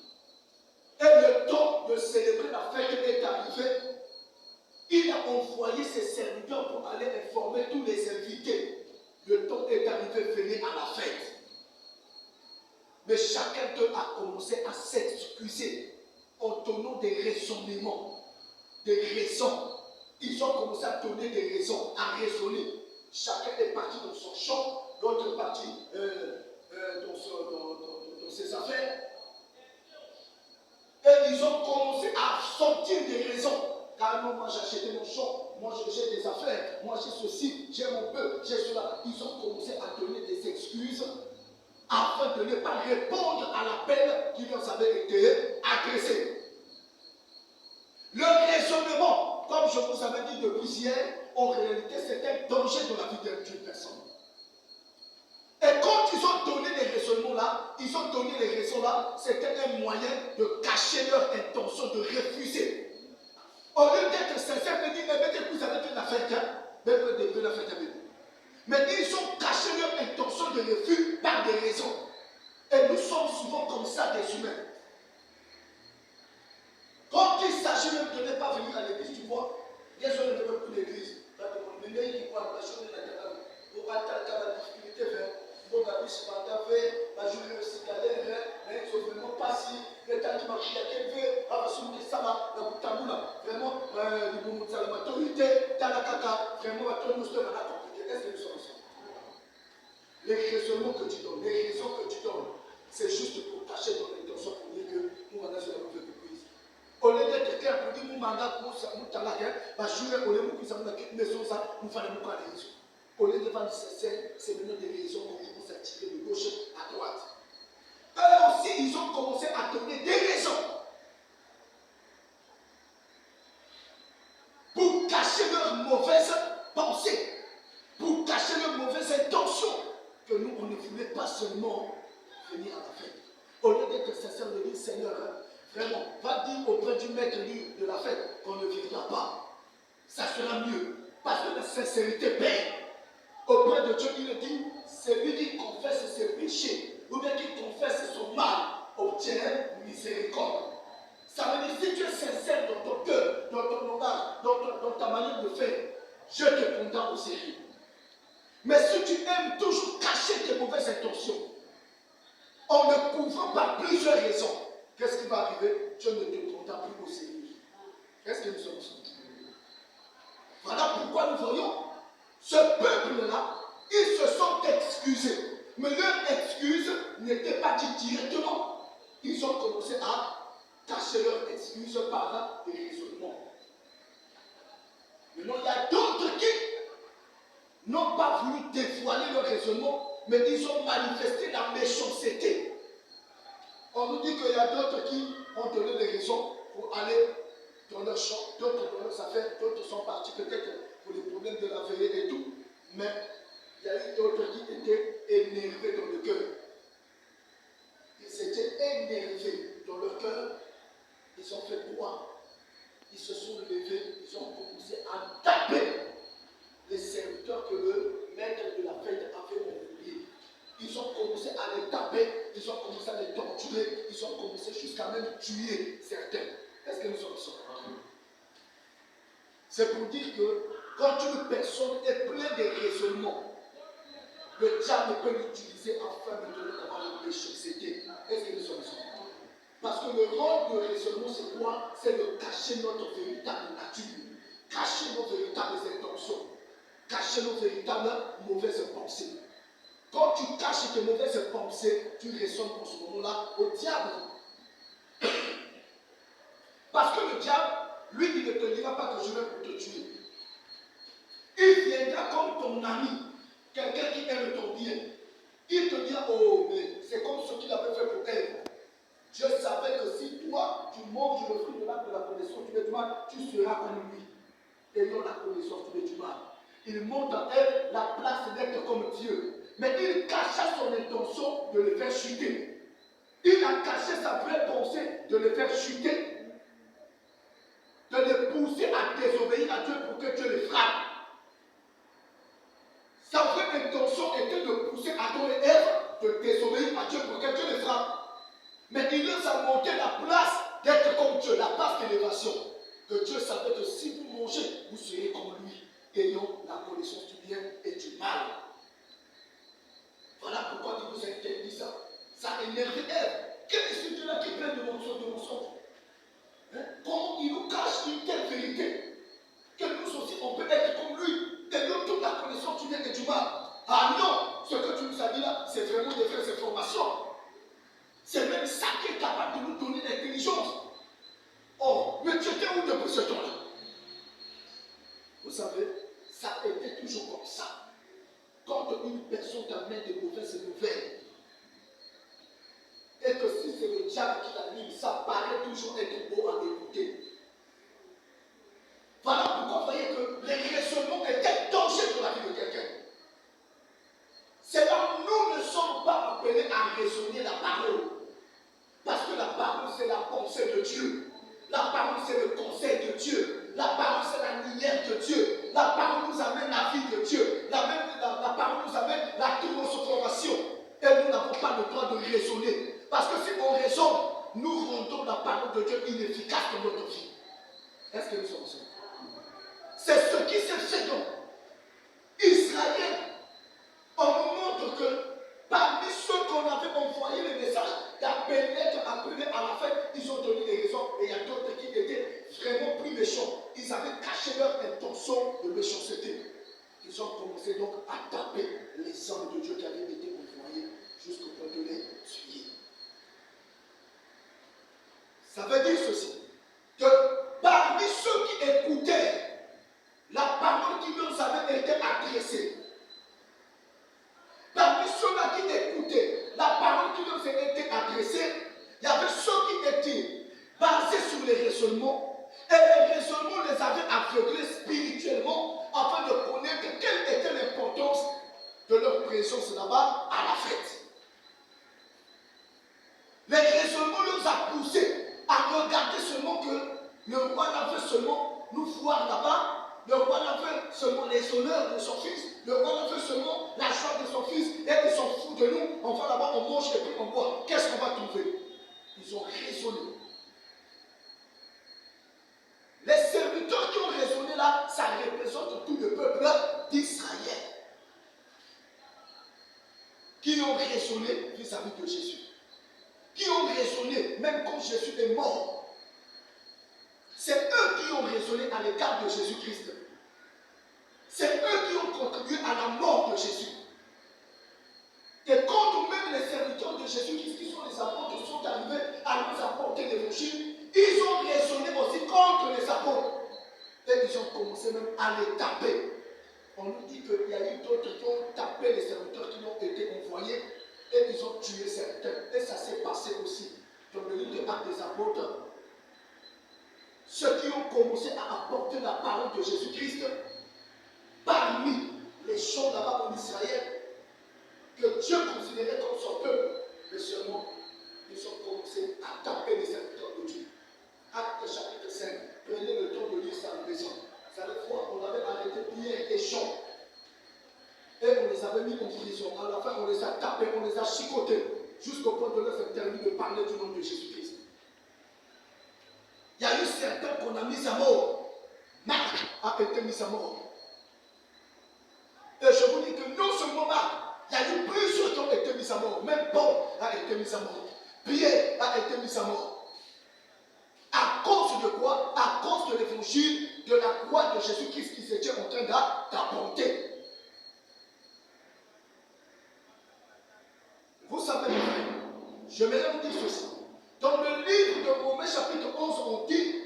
Et le temps de célébrer la fête est arrivé. Il a envoyé ses serviteurs pour aller informer tous les invités. Le temps est arrivé, venez à la fête. Mais chacun d'eux a commencé à s'excuser en donnant des raisonnements, des raisons. Ils ont commencé à donner des raisons, à raisonner. Chacun est parti dans son champ, l'autre est parti dans ses affaires. Et ils ont commencé à sortir des raisons. Car non, moi j'ai acheté mon champ, moi j'ai des affaires, moi j'ai ceci, j'ai mon peu, j'ai cela. Ils ont commencé à donner des excuses afin de ne pas répondre à l'appel qui leur avait été adressé. Le raisonnement, comme je vous avais dit depuis hier, en réalité c'est un danger dans la vie d'une personne. Et quand ils ont donné les raisonnements là, c'était un moyen de cacher leur intention de refuser. Au lieu d'être sincère, de dire, mais vous avez fait la fête, la fête avec vous. Mais ils ont caché leur intention de refus par des raisons. Et nous sommes souvent comme ça des humains. Quand il s'agit même de ne pas venir à l'église, tu vois, il y a des gens qui ne veulent plus l'église. Les raisonnements que tu donnes, les raisons que tu donnes, c'est juste pour cacher ton intention pour dire que nous on a sur la nouvelle église. Au lieu d'être clair pour dire que nous avons au lieu de vendre c'est maintenant des raisons qu'on commence à tirer de gauche à droite. Eux aussi, ils ont commencé à donner des raisons pour cacher leurs mauvaises pensées, pour cacher leurs mauvaises intentions, que nous, on ne voulait pas seulement venir à la fête. Au lieu d'être sincère, de dire Seigneur, vraiment, va dire auprès du maître de la fête qu'on ne viendra pas. Ça sera mieux. Parce que la sincérité paye. Auprès de Dieu, il dit, celui qui confesse ses péchés, ou bien qui confesse son mal, obtient miséricorde. Ça veut dire, si tu es sincère dans ton cœur, dans ton langage, dans ta manière de faire, je te prendrai au sérieux. Mais si tu aimes toujours cacher tes mauvaises intentions, en ne couvrant pas plusieurs raisons, qu'est-ce qui va arriver? Dieu ne te prendra plus au sérieux. Est-ce que nous sommes ensemble? Voilà pourquoi nous voyons ce peuple-là, ils se sont excusés. Mais leur excuse n'était pas dite directement. Ils ont commencé à cacher leur excuse par des raisonnements. Maintenant, il y a d'autres qui n'ont pas voulu dévoiler leur raisonnement, mais ils ont manifesté la méchanceté. On nous dit qu'il y a d'autres qui ont donné des raisons pour aller dans leur champ, d'autres dans leurs affaires, d'autres sont partis peut-être pour les problèmes de la veillée et tout, mais il y a eu d'autres qui étaient énervés dans le cœur. Ils étaient énervés dans leur cœur, ils ont fait quoi? Ils se sont levés, ils ont commencé à taper les serviteurs que le maître de la fête avait envoyés. Ils ont commencé à les taper, ils ont commencé à C'est pour dire que quand une personne est pleine de raisonnements, le diable peut l'utiliser afin de donner d'avoir le méchanceté. Est-ce que nous sommes ensemble? Parce que le rôle de raisonnement, c'est quoi? C'est de cacher notre véritable nature, cacher nos véritables intentions, cacher nos véritables mauvaises pensées. Quand tu caches tes mauvaises pensées, tu résonnes pour ce moment-là au diable. Parce que le diable, lui, il ne te dira pas que je vais pour te tuer. Il viendra comme ton ami, quelqu'un qui aime ton bien. Il te dira, oh, mais c'est comme ce qu'il avait fait pour Ève. Je savais que si toi, tu manges le fruit de l'arbre de la connaissance du mal, tu seras comme lui. Ayant la connaissance du mal. Il montre à Ève la place d'être comme Dieu. Mais il cacha son intention de le faire chuter. Il a caché sa vraie pensée de le faire chuter, de le pousser à désobéir à Dieu pour que Dieu le frappe. Sa vraie intention était de pousser Adam et Ève de désobéir à Dieu pour que Dieu les frappe. Mais il leur a montré la place d'être comme Dieu, la place d'élévation. Que Dieu savait que si vous mangez, vous serez comme lui, ayant la connaissance du bien et du mal. Voilà pourquoi il vous interdit ça. Ça énerve Ève. Quel est ce Dieu-là qui est plein de mensonges? Comment il nous cache une telle vérité? Que nous aussi, on peut être comme lui, ayant toute la connaissance du bien et du mal. Ah non, ce que tu nous as dit là, c'est vraiment de faire ces formations. C'est même ça qui est capable de nous donner l'intelligence. Oh, mais tu étais où depuis ce temps-là? Vous savez, ça a été toujours comme ça. Quand une personne t'amène de mauvaises nouvelles, et que si c'est le diable qui l'anime, ça paraît toujours être beau à écouter. Voilà pourquoi vous voyez que les raisonnements étaient danger pour la vie de quelqu'un. C'est là où nous ne sommes pas appelés à raisonner la parole. Parce que la parole, c'est la pensée de Dieu. La parole, c'est le conseil de Dieu. La parole, c'est la lumière de Dieu. La parole nous amène la vie de Dieu. La parole nous amène la transformation. Et nous n'avons pas le droit de raisonner. Parce que si on raisonne, nous rendons la parole de Dieu inefficace dans notre vie. Est-ce que nous sommes ensemble? C'est ce qui s'est fait dans Israël. On nous montre que parmi ceux qu'on avait envoyé le message d'être appelés à la fête, ils ont donné des raisons. Et il y a d'autres qui étaient vraiment plus méchants. Ils avaient caché leur intention de méchanceté. Ils ont commencé donc à taper les hommes de Dieu qui avaient été envoyés jusqu'au point de les tuer. Ça veut dire ceci, que parmi ceux qui écoutaient la parole qui leur avait été adressée, parmi ceux-là qui écoutaient la parole qui leur avait été adressée, il y avait ceux qui étaient basés sur les raisonnements, et les raisonnements les avaient aveuglés spirituellement afin de connaître quelle était l'importance de leur présence là-bas à la fête. Les raisonnements les a poussés à regarder seulement que le roi n'avait seulement nous voir là-bas, le roi n'avait seulement les honneurs de son fils, le roi n'avait seulement la joie de son fils, et ils s'en foutent de nous, on va là-bas, on mange et puis on boit. Qu'est-ce qu'on va trouver? Ils ont raisonné. Les serviteurs qui ont raisonné là, ça représente tout le peuple d'Israël. Qui ont raisonné vis-à-vis de Jésus. Qui ont raisonné même quand Jésus est mort. C'est eux qui ont raisonné à l'égard de Jésus-Christ. C'est eux qui ont contribué à la mort de Jésus. Et quand même les serviteurs de Jésus-Christ, qui sont les apôtres, sont arrivés à nous apporter l'évangile, ils ont raisonné aussi contre les apôtres. Et ils ont commencé même à les taper. On nous dit qu'il y a eu d'autres qui ont tapé les serviteurs qui ont été envoyés et ils ont tué certains. Et ça s'est passé aussi dans le livre des Actes des Apôtres. Ceux qui ont commencé à apporter la parole de Jésus-Christ parmi les gens là-bas en Israël que Dieu considérait comme son peuple, mais seulement ils ont commencé à taper les serviteurs de Dieu. Actes chapitre 5, prenez le temps de lire ça à la maison. Vous allez voir, on avait arrêté Pierre et Jean. Et on les avait mis en prison. À la fin, on les a tapés, on les a chicotés, jusqu'au point de leur faire terminer de parler du nom de Jésus-Christ. Il y a eu certains qu'on a mis à mort. Marc a mis à mort. Et je vous dis que non seulement Marc, il y a eu plusieurs qui ont été mis à mort. Même Paul a été mis à mort. Pierre a été mis à mort. À cause de quoi? À cause de l'évangile de la croix de Jésus-Christ qu'ils étaient en train d'apporter. Vous savez, mes frères, je vais vous dire ceci. Dans le livre de Romains chapitre 11, on dit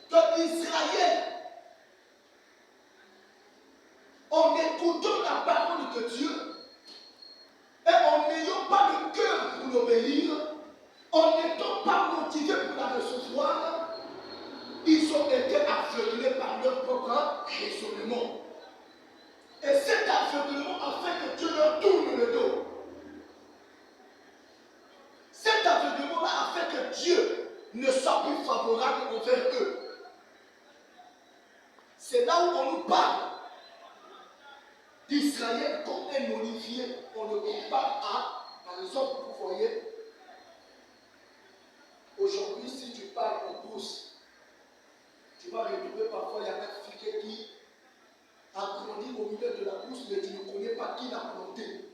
que Israël, en écoutant la parole de Dieu et en n'ayant pas le cœur pour l'obéir, en n'étant pas motivés pour la recevoir, ils ont été aveuglés par leur propre raisonnement. Et cet aveuglement a fait que Dieu leur tourne le dos. Cet aveuglement-là a fait que Dieu ne soit plus favorable envers eux. C'est là où on nous parle d'Israël comme un olivier. On le compare à, par exemple, vous voyez, aujourd'hui, si tu pars en course, tu vas retrouver parfois, il y a un figuier qui a grandi au milieu de la course, mais tu ne connais pas qui l'a planté.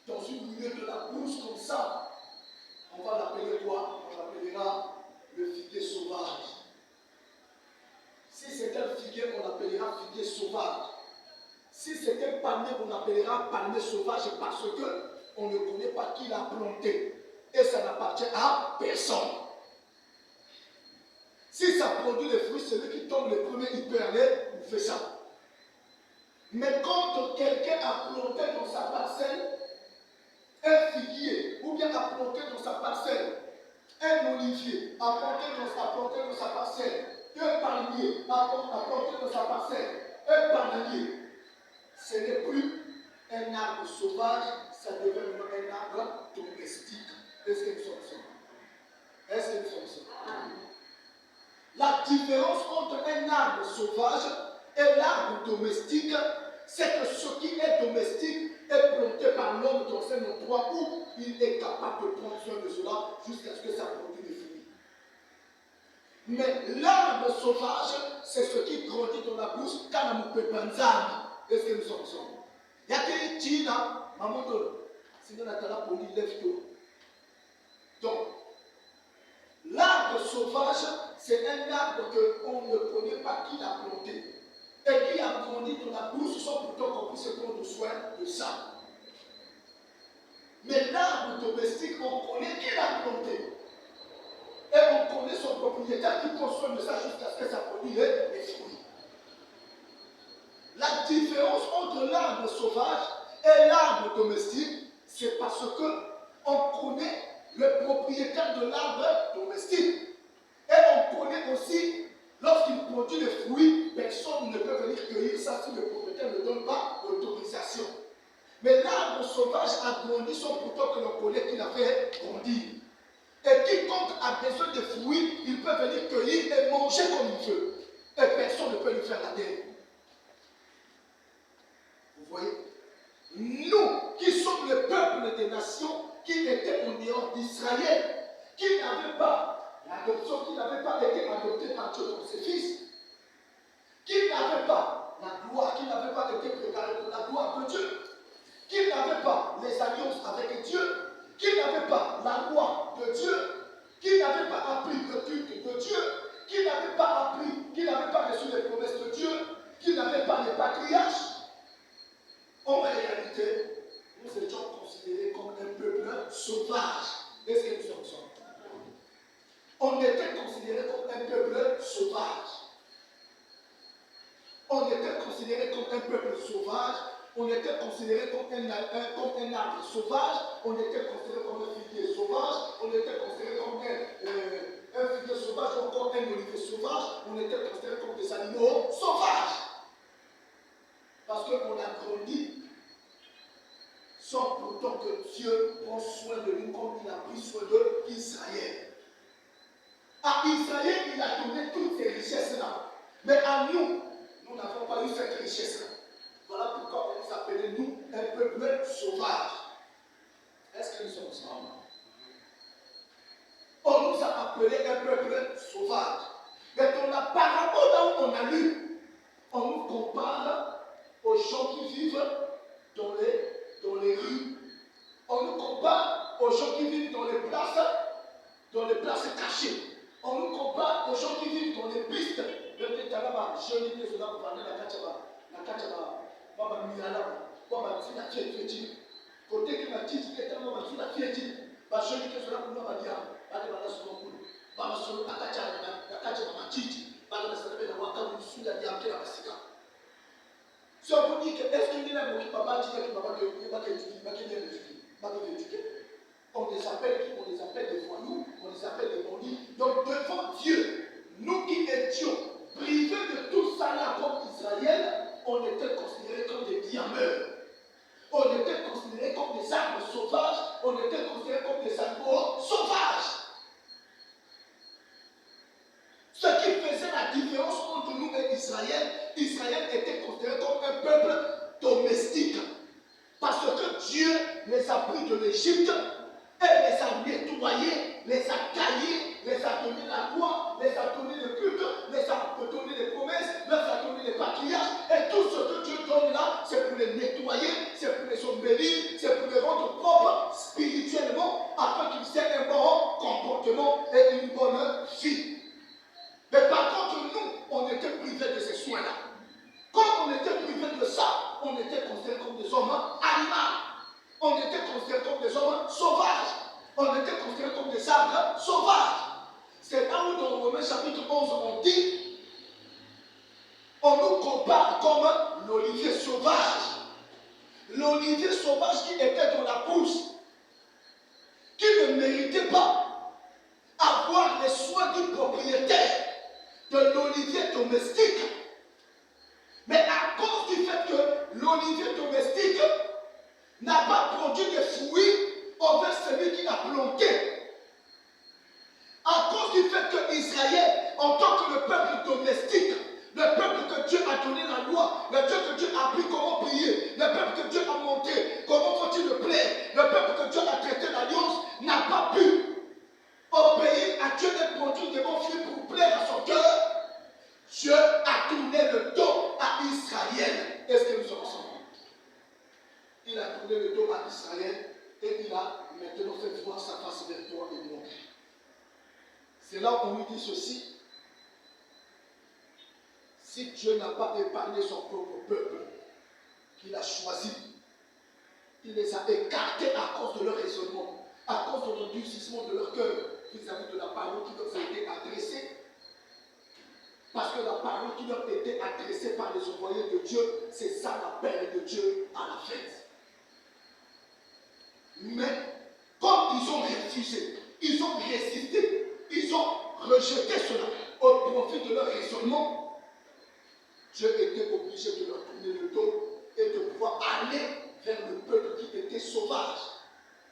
Dans une milieu de la course comme ça, on va l'appeler quoi? On l'appellera le figuier sauvage. Si c'est un figuier, on l'appellera figuier sauvage. Si c'est un palmier, on l'appellera palmier sauvage parce qu'on ne connaît pas qui l'a planté. Et ça n'appartient à personne. Si ça produit les fruits, celui qui tombe le premier, il peut aller, il fait ça. Mais quand quelqu'un a planté dans sa parcelle un figuier, ou bien a planté dans sa parcelle un olivier, a planté dans sa parcelle un palmier, a planté dans sa parcelle un bananier, ce n'est plus un arbre sauvage, ça devient maintenant un arbre domestique. Est-ce que nous sommes ça? Est-ce que nous sommes ça? La différence entre un arbre sauvage et l'arbre domestique, c'est que ce qui est domestique est planté par l'homme dans un endroit où il est capable de prendre soin de cela jusqu'à ce que ça produise des fruits. Mais l'arbre sauvage, c'est ce qui grandit dans la bouche quand on peut penser. Est-ce que nous sommes ensemble? Il y a des Tina, maman, sinon on a là pour lui lève tout. Donc, l'arbre sauvage, c'est un arbre qu'on ne connaît pas qui l'a planté. Et qui a grandi dans la bouche sans pourtant qu'on puisse prendre soin de ça. Mais l'arbre domestique, on connaît qui l'a planté. Et on connaît son propriétaire qui prend soin de ça jusqu'à ce que ça produise les fruits. La différence entre l'arbre sauvage et l'arbre domestique, c'est parce qu'on connaît le propriétaire de l'arbre domestique. Et on connaît aussi, lorsqu'il produit les fruits, personne ne peut venir cueillir ça si le propriétaire ne donne pas l'autorisation. Mais l'arbre sauvage a grandi sans pourtant que l'on connaît qu'il a fait grandir. Et quiconque a besoin de fruits, il peut venir cueillir et manger comme il veut. Et personne ne peut lui faire la guerre. Vous voyez? Nous, qui sommes le peuple des nations, qui étaient en dehors d'Israël, qui n'avaient pas l'adoption, qui n'avaient pas été adoptés par Dieu comme ses fils, qui n'avaient pas la gloire, qui n'avaient pas été préparés pour la gloire de Dieu, qui n'avaient pas les alliances avec Dieu, qui n'avaient pas la loi de Dieu, qui n'avaient pas appris le culte de Dieu, qui n'avaient pas appris, qui n'avaient pas reçu les promesses de Dieu, qui n'avaient pas les patriarches. En réalité, nous étions considérés comme un peuple sauvage. Est-ce que nous sommes ça? On était considérés comme un peuple sauvage. On était considéré comme un peuple sauvage, on était considéré comme un arbre sauvage, on était considéré comme un figuier sauvage, on était considéré comme un figuier sauvage, encore un olivier sauvage, on était considéré comme des animaux sauvages. Parce qu'on a grandi sans pourtant que Dieu prend soin de nous comme il a pris soin d'Israël. À Israël, il a donné toutes ces richesses-là. Mais à nous, nous n'avons pas eu cette richesse-là. Voilà pourquoi on nous appelait, nous, un peuple sauvage. Est-ce que nous sommes ensemble? On nous a appelé un peuple sauvage. Mais dans la parabole là où on a lu, pas aux gens qui vivent dans les pistes. Le Talaba, je dis que cela vous parlez de la Kachaba, Baba Miala, Baba Tina Fiat, côté que ma petite est tellement ma fille la Fiat, je dis que cela vous m'a dit, Baba Soukou, Baba Soukou, la Kachaba, ma petite, Baba Soukou, la Waka, vous suis la diamante la Passika. Si on vous dit que est-ce qu'il y a un papa qui vient d'éduquer, on les appelle des voyous, on les appelle des bandits. Donc devant Dieu, nous qui étions privés de tout ça là comme Israël, on était considérés comme des diameurs. On était considérés comme des arbres sauvages, on était considérés comme des animaux sauvages. Ce qui faisait la différence entre nous et Israël, Israël était considéré comme un peuple domestique. Parce que Dieu les a pris de l'Égypte et les a nettoyés, les a taillés, les a donné la loi, les a donné le culte, les a donné les promesses, les a donné les patriarches. Et tout ce que Dieu donne là, c'est pour les nettoyer, c'est pour les embellir, c'est pour les rendre propres spirituellement, afin qu'ils aient un bon comportement et une bonne vie. Mais par contre, nous, on était privés de ces soins-là. Quand on était privés de ça, on était considérés comme des hommes animaux. On était considérés comme des hommes sauvages. On était considérés comme des arbres sauvages. C'est là où dans Romains chapitre 11, on dit, on nous compare comme l'olivier sauvage. L'olivier sauvage qui était dans la pousse, qui ne méritait pas avoir les soins du propriétaire de l'olivier domestique. Mais à cause du fait que l'olivier domestique n'a pas produit de fruits envers celui qui l'a planté, à cause du fait que Israël, en tant que le peuple domestique, le peuple que Dieu a donné la loi, le Dieu que Dieu a appris comment prier, le peuple que Dieu a montré comment faut-il le plaire, le peuple que Dieu a traité l'alliance, n'a pas pu obéir à Dieu et produire des bons fruits pour plaire à son cœur. Dieu a tourné le dos à Israël. Est-ce que nous sommes ensemble? Il a tourné le dos à Israël et il a maintenant fait voir sa face vers toi et moi. C'est là où on lui dit ceci. Si Dieu n'a pas épargné son propre peuple, qu'il a choisi, il les a écartés à cause de leur raisonnement, à cause de l'endurcissement de leur cœur vis-à-vis de la parole qui leur a été adressée. Parce que la parole qui leur était adressée par les envoyés de Dieu, c'est ça l'appel de Dieu à la fête. Mais comme ils ont refusé, ils ont résisté, ils ont rejeté cela au profit de leur raisonnement, Dieu était obligé de leur tourner le dos et de pouvoir aller vers le peuple qui était sauvage.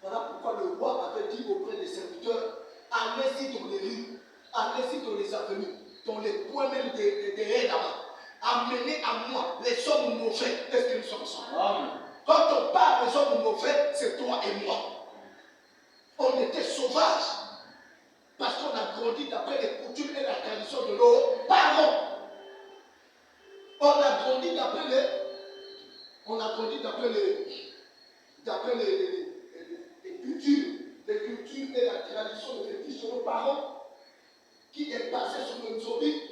Voilà pourquoi le roi avait dit auprès des serviteurs, allez-y dans les rues, allez-y dans les avenues, dans les coins même des haies là-bas. Amenez à moi les hommes mauvais. Est-ce que nous sommes ensemble? Amen. Quand on parle des hommes mauvais, c'est toi et moi. On était sauvages parce qu'on a grandi d'après les coutumes et la tradition de nos parents. On a grandi d'après les cultures et la tradition de fétiches de nos parents, qui est basé sur le nzobi,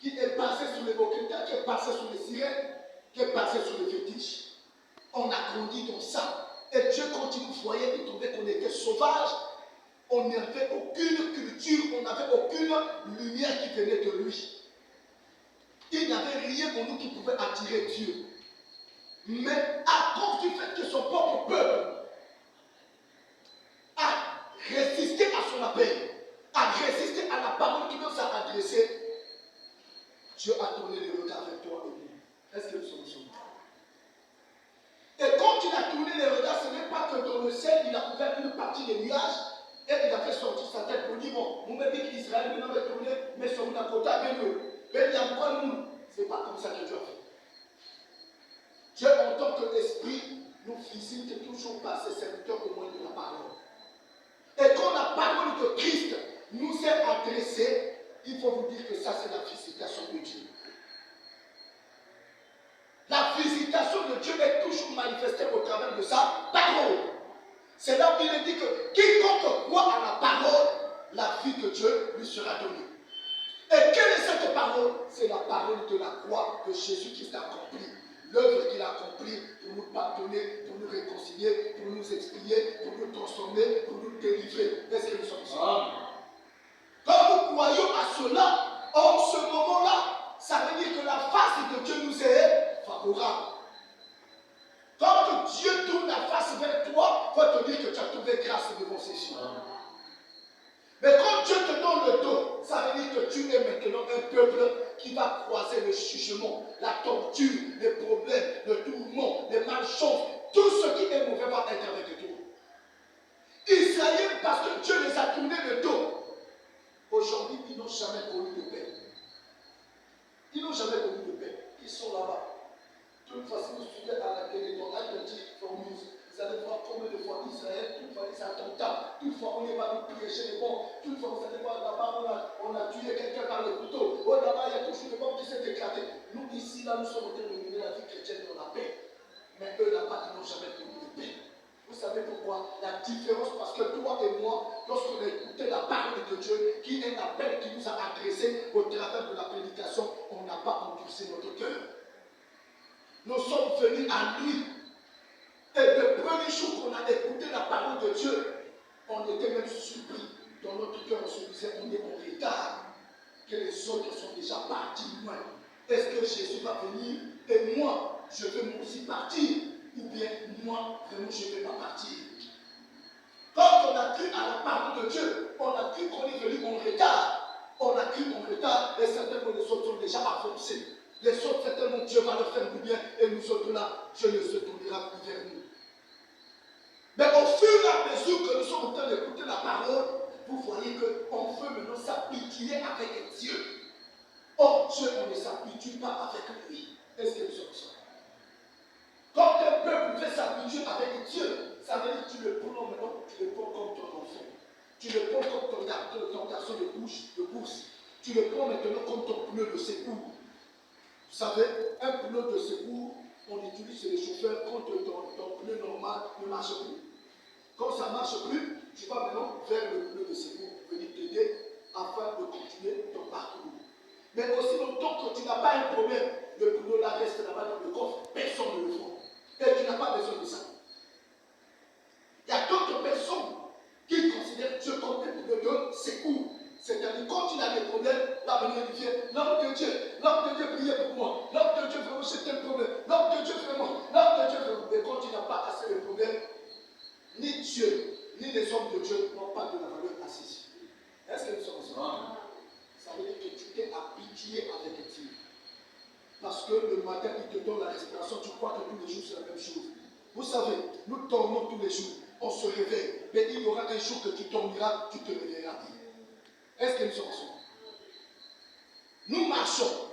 qui est basé sur les boketa, qui est basé sur les sirènes, qui est basé sur les fétiches. On a grandi dans ça. Et Dieu, quand il nous voyait, il trouvait qu'on était sauvages. On n'avait aucune culture, on n'avait aucune lumière qui venait de lui. Il n'y avait rien en nous qui pouvait attirer Dieu. Mais à cause du fait que son propre peuple a résisté à son appel, a résisté à la parole qui nous a adressée, Dieu a tourné le regard vers toi et nous. Est-ce que nous sommes ensemble? Et quand il a tourné les regards, ce n'est pas que dans le ciel, il a ouvert une partie des nuages et il a fait sortir sa tête pour dire, bon, vous me dites qu'Israël maintenant va tourner, mais sur un côté, mais il y a quoi nous? Ce n'est pas comme ça que Dieu a fait. Dieu, en tant qu'esprit, nous visite toujours par ses serviteurs au moyen de la parole. Et quand la parole de Christ nous est adressée, il faut vous dire que ça, c'est la visitation de Dieu. La visitation de Dieu est toujours manifestée au travers de sa parole. C'est là où il est dit que quiconque croit à la parole la vie de Dieu lui sera donnée. Et quelle est cette parole? C'est la parole de la croix que Jésus-Christ a accomplie. L'œuvre qu'il a accomplie pour nous pardonner, pour nous réconcilier, pour nous expier, pour nous transformer, pour nous délivrer. Est-ce que nous sommes ici? Quand nous croyons à cela, en ce moment-là, ça veut dire que la face de Dieu nous est favorable. Quand Dieu tourne la face vers toi, il faut te dire que tu as trouvé grâce devant ses yeux. Mais quand Dieu te donne le dos, ça veut dire que tu es maintenant un peuple qui va croiser le jugement, la torture, les problèmes, le tourment, les malchances, tout ce qui est mauvais va être avec toi. Israël, parce que Dieu les a tournés le dos, aujourd'hui, ils n'ont jamais connu de paix. Ils n'ont jamais connu de paix. Ils sont là-bas. Toute façon, vous suivez à la télé, dans la petite formule, vous allez voir combien de fois Israël, toute fois les attentats, toute fois on est va nous piéger les bombes, toute fois vous allez voir là-bas on a tué quelqu'un par le couteau, oh là-bas il y a toujours des bombes qui s'est éclatées. Nous ici, là, nous sommes en train de mener la vie chrétienne dans la paix. Mais eux là-bas, ils n'ont jamais connu de paix. Vous savez pourquoi? La différence, parce que toi et moi, lorsqu'on a écouté la parole de Dieu, qui est l'appel qui nous a adressé au travers de la prédication, on n'a pas endurci notre cœur. Nous sommes venus à lui. Et le premier jour qu'on a écouté la parole de Dieu, on était même surpris. Dans notre cœur, on se disait, on est en retard. Que les autres sont déjà partis loin. Est-ce que Jésus va venir? Et moi, je veux moi aussi partir. Ou bien moi, vraiment, je ne vais pas partir. Quand on a cru à la parole de Dieu, on a cru qu'on est venu en retard. On a cru en retard et certainement les autres sont déjà avancés. Les autres, certainement, Dieu va leur faire du bien et nous autres là, Dieu ne se tournera plus vers nous. Mais au fur et à mesure que nous sommes en train d'écouter la parole, vous voyez qu'on veut maintenant s'habituer avec Dieu. Or, Dieu, on ne s'habitue pas avec lui. Est-ce que nous sommes ça? Quand un peuple veut s'habituer avec Dieu, ça veut dire que tu le prends maintenant, tu le prends comme ton enfant. Tu le prends comme ton garçon de course. Tu le prends maintenant comme ton pneu de secours. Vous savez, un pneu de secours, on utilise chez les chauffeurs quand ton pneu normal ne marche plus. Quand ça ne marche plus, tu vas maintenant vers le pneu de secours, venir t'aider afin de continuer ton parcours. Mais aussi longtemps que tu n'as pas un problème, le pneu là reste là-bas dans le coffre, personne ne le voit. Et tu n'as pas besoin de ça. Il y a d'autres personnes qui considèrent Dieu comme un pneu de secours. C'est-à-dire, quand il a des problèmes, l'avenir il vient, l'homme de Dieu, priez pour moi. L'homme de Dieu, vraiment, c'est un problème. L'homme de Dieu, vraiment, l'homme de Dieu, vraiment. Mais quand il n'a pas assez de problèmes, ni Dieu, ni les hommes de Dieu n'ont pas de la valeur à ses yeux. Est-ce que nous sommes ensemble? Ça veut dire que tu t'es habitué avec Dieu. Parce que le matin, il te donne la respiration, tu crois que tous les jours c'est la même chose. Vous savez, nous dormons tous les jours, on se réveille, mais il y aura un jour que tu dormiras, tu te réveilleras. Est-ce que nous sommes ensemble? Nous marchons,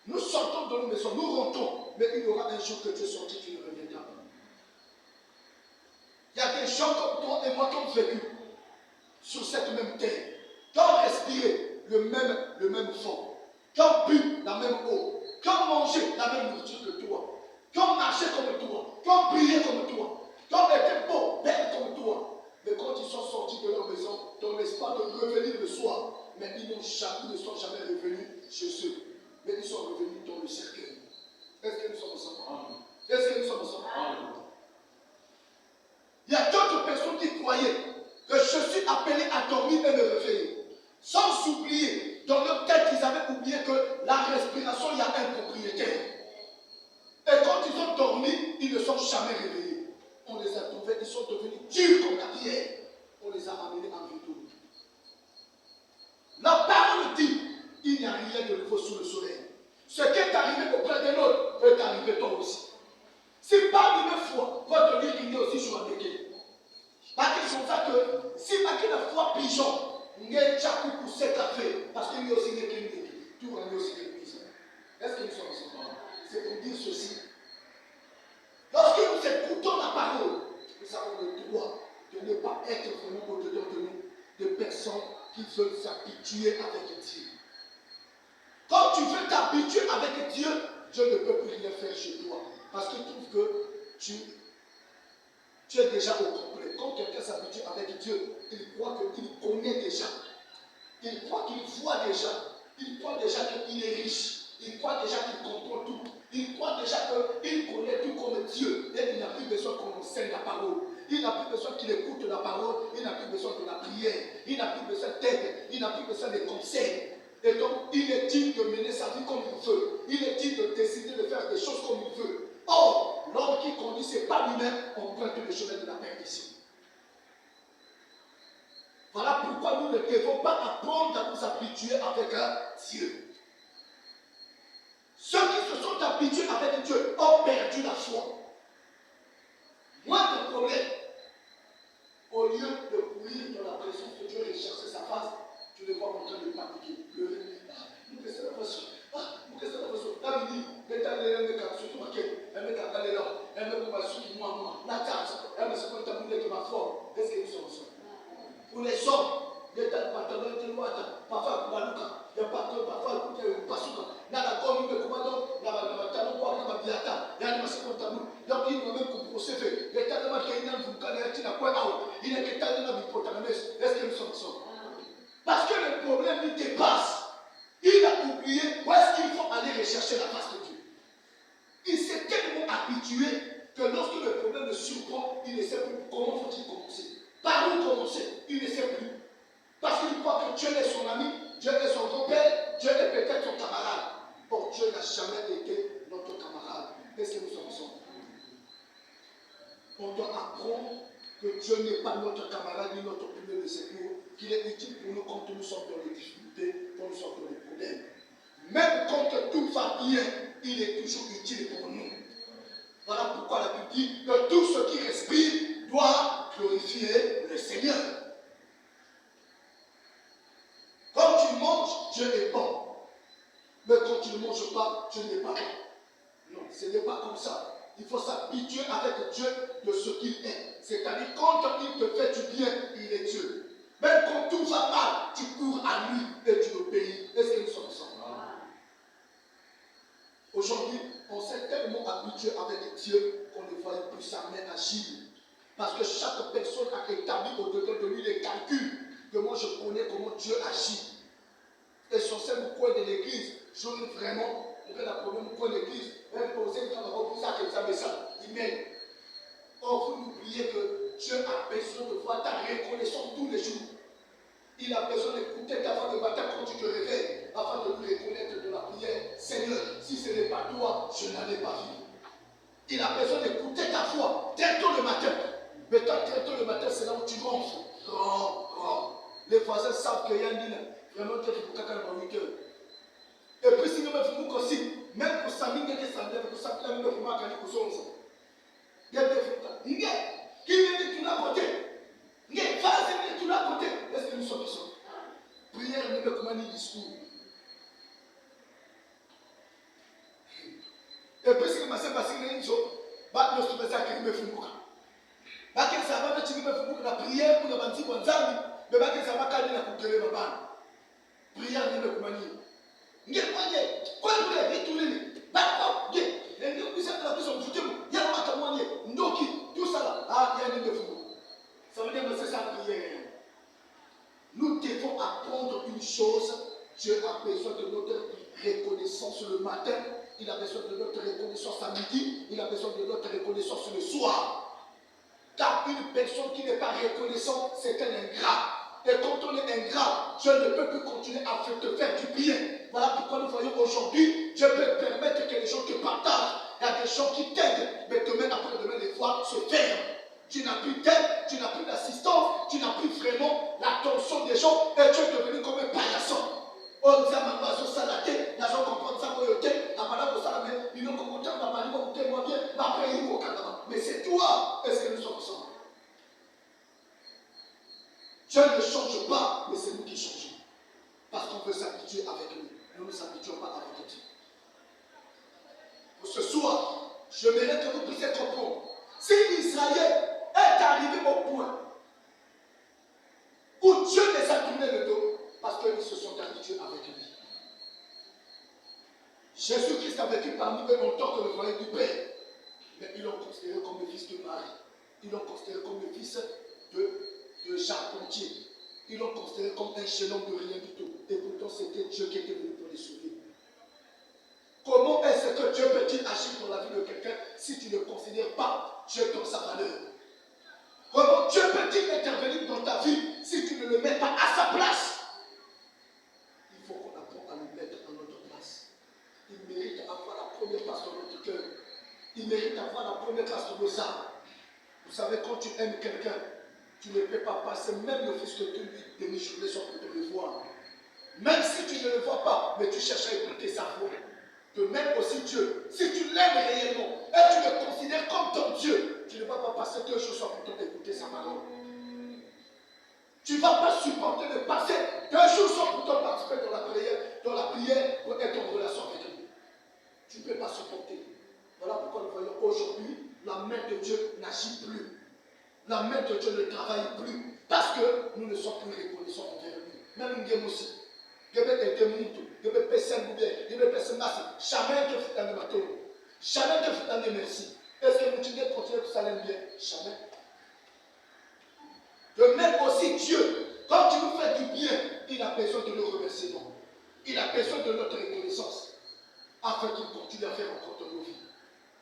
nous sortons de nos maisons, nous rentrons, mais il y aura un jour que tu es sorti, tu ne reviendras pas. Il y a des gens comme toi et moi qui ont vécu sur cette même terre, qui ont respiré le même fond, qui ont bu la même eau, qui ont mangé la même nourriture que toi, qui ont marché comme toi, qui ont brillé comme toi, qui ont été beaux, belles comme toi. Mais quand ils sont sortis de leur maison, dans l'espoir de revenir le soir, mais ils ne sont jamais revenus chez eux. Mais ils sont revenus dans le cercueil. Est-ce que nous sommes ensemble? Est-ce que nous sommes ensemble? Il y a d'autres personnes qui croyaient que je suis appelé à dormir et me réveiller. Sans oublier, dans leur tête, ils avaient oublié que la respiration, il y a un propriétaire. Et quand ils ont dormi, ils ne sont jamais réveillés. On les a trouvés, ils sont devenus durs comme la pierre. On les a amenés en vie. La parole dit, il n'y a rien de nouveau sous le soleil. Ce qui est arrivé auprès de l'autre peut t'arriver toi aussi. Si parmi mes fois, votre dire qu'il y a aussi sur un béquet. Parce qu'ils sont ça que, si il a foi pigeon, il y a un tchakou pour cet affaire, parce qu'il y a aussi des cliniques. Tout va aussi des prisons. Est-ce que nous sommes ensemble? C'est pour dire ceci. Lorsque nous écoutons la parole, nous avons le droit de ne pas être vraiment au-dedans de nous, de personnes qui veulent s'habituer avec Dieu. Quand tu veux t'habituer avec Dieu, Dieu ne peut plus rien faire chez toi. Parce qu'il trouve que tu es déjà au complet. Quand quelqu'un s'habitue avec Dieu, il croit qu'il connaît déjà. Il croit qu'il voit déjà. Il croit déjà qu'il est riche. Il croit déjà qu'il comprend tout. Il croit déjà qu'il connaît tout comme Dieu. Et il n'a plus besoin qu'on enseigne la parole. Il n'a plus besoin qu'il écoute la parole. Il n'a plus besoin de la prière. Il n'a plus besoin d'aide. Il n'a plus besoin de conseils. Et donc, il est digne de mener sa vie comme il veut. Il est digne de décider de faire des choses comme il veut. Or, l'homme qui conduit, ce n'est pas lui-même, emprunte le chemin de la perdition. Voilà pourquoi nous ne devons pas apprendre à nous habituer avec Dieu. Ceux qui se sont habitués avec Dieu ont perdu la foi. Moins de problèmes. Au lieu de courir dans la présence de Dieu et chercher sa face, tu le vois en train de paniquer, pleurer. Nous que c'est la façon. Nous que c'est la façon. Là, il dit, l'état de l'homme est surtout marqué. Elle me garde là. Elle me combat sur moi. La tâche. Elle me se compte à bouler que ma forme. Est-ce que nous sommes ensemble? Pour les hommes, l'état de pantalon est loin. Parfois, il y a parfois, il y a pasuka. Dans la gomme, il me commande. Dans la talon, dans la biata. Il y a des masses comme tabou. Donc, il m'a même procédé. L'état de ma qui est dans le cas de la quoi. Il est l'état de la bipotalamès. Est-ce que nous sommes ensemble? Parce que le problème lui dépasse. Il a oublié où est-ce qu'il faut aller rechercher la face de Dieu. Il s'est tellement habitué que lorsque le problème le surprend, il ne sait plus comment faut-il commencer. Par où commencer? Il ne sait plus. Parce qu'il croit que Dieu est son ami, Dieu est son grand-père, Dieu est peut-être son camarade. Or, Dieu n'a jamais été notre camarade. Est-ce que nous sommes ensemble? On doit apprendre que Dieu n'est pas notre camarade ni notre pilier de secours, qu'il est utile pour nous quand nous sommes dans les difficultés, quand nous sommes dans les problèmes. Même quand tout va bien, il est toujours utile pour nous. Voilà pourquoi la Bible dit que tout ce qui respire doit glorifier le Seigneur. Quand tu manges, Dieu est bon. Mais quand tu ne manges pas, Dieu n'est pas bon. Non, ce n'est pas comme ça. Il faut s'habituer avec Dieu de ce qu'il est. C'est-à-dire, quand il te fait du bien, il est Dieu. Même quand tout va mal, tu cours à lui et tu l'obéis. Est-ce que nous sommes ensemble? Aujourd'hui, on s'est tellement habitué avec Dieu qu'on ne voit plus sa main agir. Parce que chaque personne a établi au-dedans de lui les calculs que moi je connais comment Dieu agit. Et sur ce coin de l'église, je veux vraiment, on a un problème au coin de l'église, même poser quand on va vous ça, ça, il mène. Or, vous n'oubliez que Dieu a besoin de voir ta reconnaissance tous les jours. Il a besoin d'écouter ta voix de matin quand tu te réveilles, afin de lui reconnaître de la prière. Seigneur, si ce n'est pas toi, je n'allais pas vivre. Il a besoin d'écouter ta voix, très tôt le matin. Mais toi, très tôt le matin, c'est là où tu ronfles. Les voisins savent qu'il y a un dîner. Vraiment, tu es pour quelqu'un dans 8 heures. Et puis, si nous me aussi, même pour ça, nous sommes ça, pour ça, nous sommes pour ça. Il y a des fois, qui vient de tout l'à côté. Il y a des phases de tout l'à côté. Est-ce que nous sommes ensemble? Prière, nous sommes comme un discours. Et puis, si nous sommes passés une chose, nous sommes passés à nous sommes la prière pour les petits bonzami, mais pas que ça va calmer la coupe de l'État. Prière de l'Économie. N'y a pas de quoi vous avez tout les d'accord, bien. Les deux puissants de la puissance du Dieu, il y a un matamouanier, Ndoki, tout ça là. Ah, il y a des fous. Ça veut dire que c'est ça la prière. Nous devons apprendre une chose. Dieu a besoin de notre reconnaissance le matin, il a besoin de notre reconnaissance à midi, il a besoin de notre reconnaissance le soir. Car une personne qui n'est pas reconnaissante, c'est un ingrat. Et quand on est ingrat, Dieu ne peut plus continuer à te faire du bien. Voilà pourquoi nous voyons aujourd'hui, Dieu peut permettre que les gens te partagent. Il y a des gens qui t'aident, mais demain après demain, les voies se ferment. Tu n'as plus d'aide, tu n'as plus d'assistance, tu n'as plus vraiment l'attention des gens et tu es devenu comme un paillasson. On dit à ma maison salaté, les gens comprennent ça, ils n'ont pas compris, mais c'est toi, est-ce que nous sommes ensemble? Dieu ne change pas, mais c'est nous qui changeons. Parce qu'on veut s'habituer avec lui. Nous ne nous habituons pas avec Dieu. Pour ce soir, je mérite que vous puissiez comprendre. Si Israël est arrivé au point où Dieu les a tourné le dos, parce qu'ils se sont habitués avec lui. Jésus-Christ a vécu parmi eux longtemps que le royaume du Père. Mais ils l'ont considéré comme le fils de Marie. Ils l'ont considéré comme le fils de charpentier. Ils l'ont considéré comme un jeune homme de rien du tout. Et pourtant, c'était Dieu qui était venu pour les sauver. Comment est-ce que Dieu peut-il agir dans la vie de quelqu'un si tu ne considères pas Dieu dans sa valeur? Comment Dieu peut-il intervenir dans ta vie si tu ne le mets pas à sa place? Il faut qu'on apprenne à le mettre à notre place. Il mérite d'avoir la première place dans notre cœur. Il mérite d'avoir la première place dans nos âmes. Vous savez, quand tu aimes quelqu'un, tu ne peux pas passer même le fils que tu lui demi-journée sans que tu le vois. Même si tu ne le vois pas, mais tu cherches à écouter sa voix. De même aussi Dieu, si tu l'aimes réellement et tu le considères comme ton Dieu, tu ne vas pas passer 2 jours sans pourtant écouter sa parole. Tu ne vas pas supporter de passer 2 jours sans pourtant participer dans la prière pour être en relation avec lui. Tu ne peux pas supporter. Voilà pourquoi nous voyons aujourd'hui, la main de Dieu n'agit plus. La main de Dieu ne travaille plus. Parce que nous ne sommes plus reconnaissants envers lui. Même nous aussi. Jamais que merci. Est-ce que nous devons continuer tout ça bien? Jamais. De même aussi Dieu, quand tu nous fais du bien, il a besoin de nos remerciements. Il a besoin de notre reconnaissance. Afin qu'il continue à faire encore dans nos vies.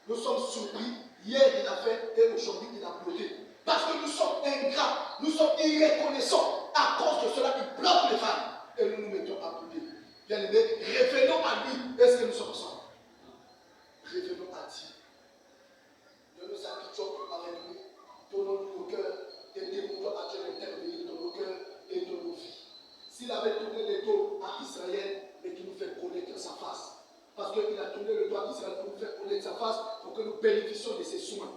Nous sommes surpris. Hier il a fait et aujourd'hui il a bloqué. Parce que nous sommes ingrats, nous sommes irreconnaissants. À cause de cela, il bloque les femmes. Et nous nous mettons à pleurer. Bien aimé, revenons à lui. Est-ce que nous sommes ensemble? Revenons à Dieu. Ne nous habituons plus avec nous. Tournons-nous nos cœurs et demandons à Dieu d'intervenir dans nos cœurs et dans nos vies. S'il avait tourné le dos à Israël, mais qu'il nous fait connaître sa face. Parce qu'il a tourné le dos à Israël pour nous faire connaître sa face, pour que nous bénéficions de ses soins.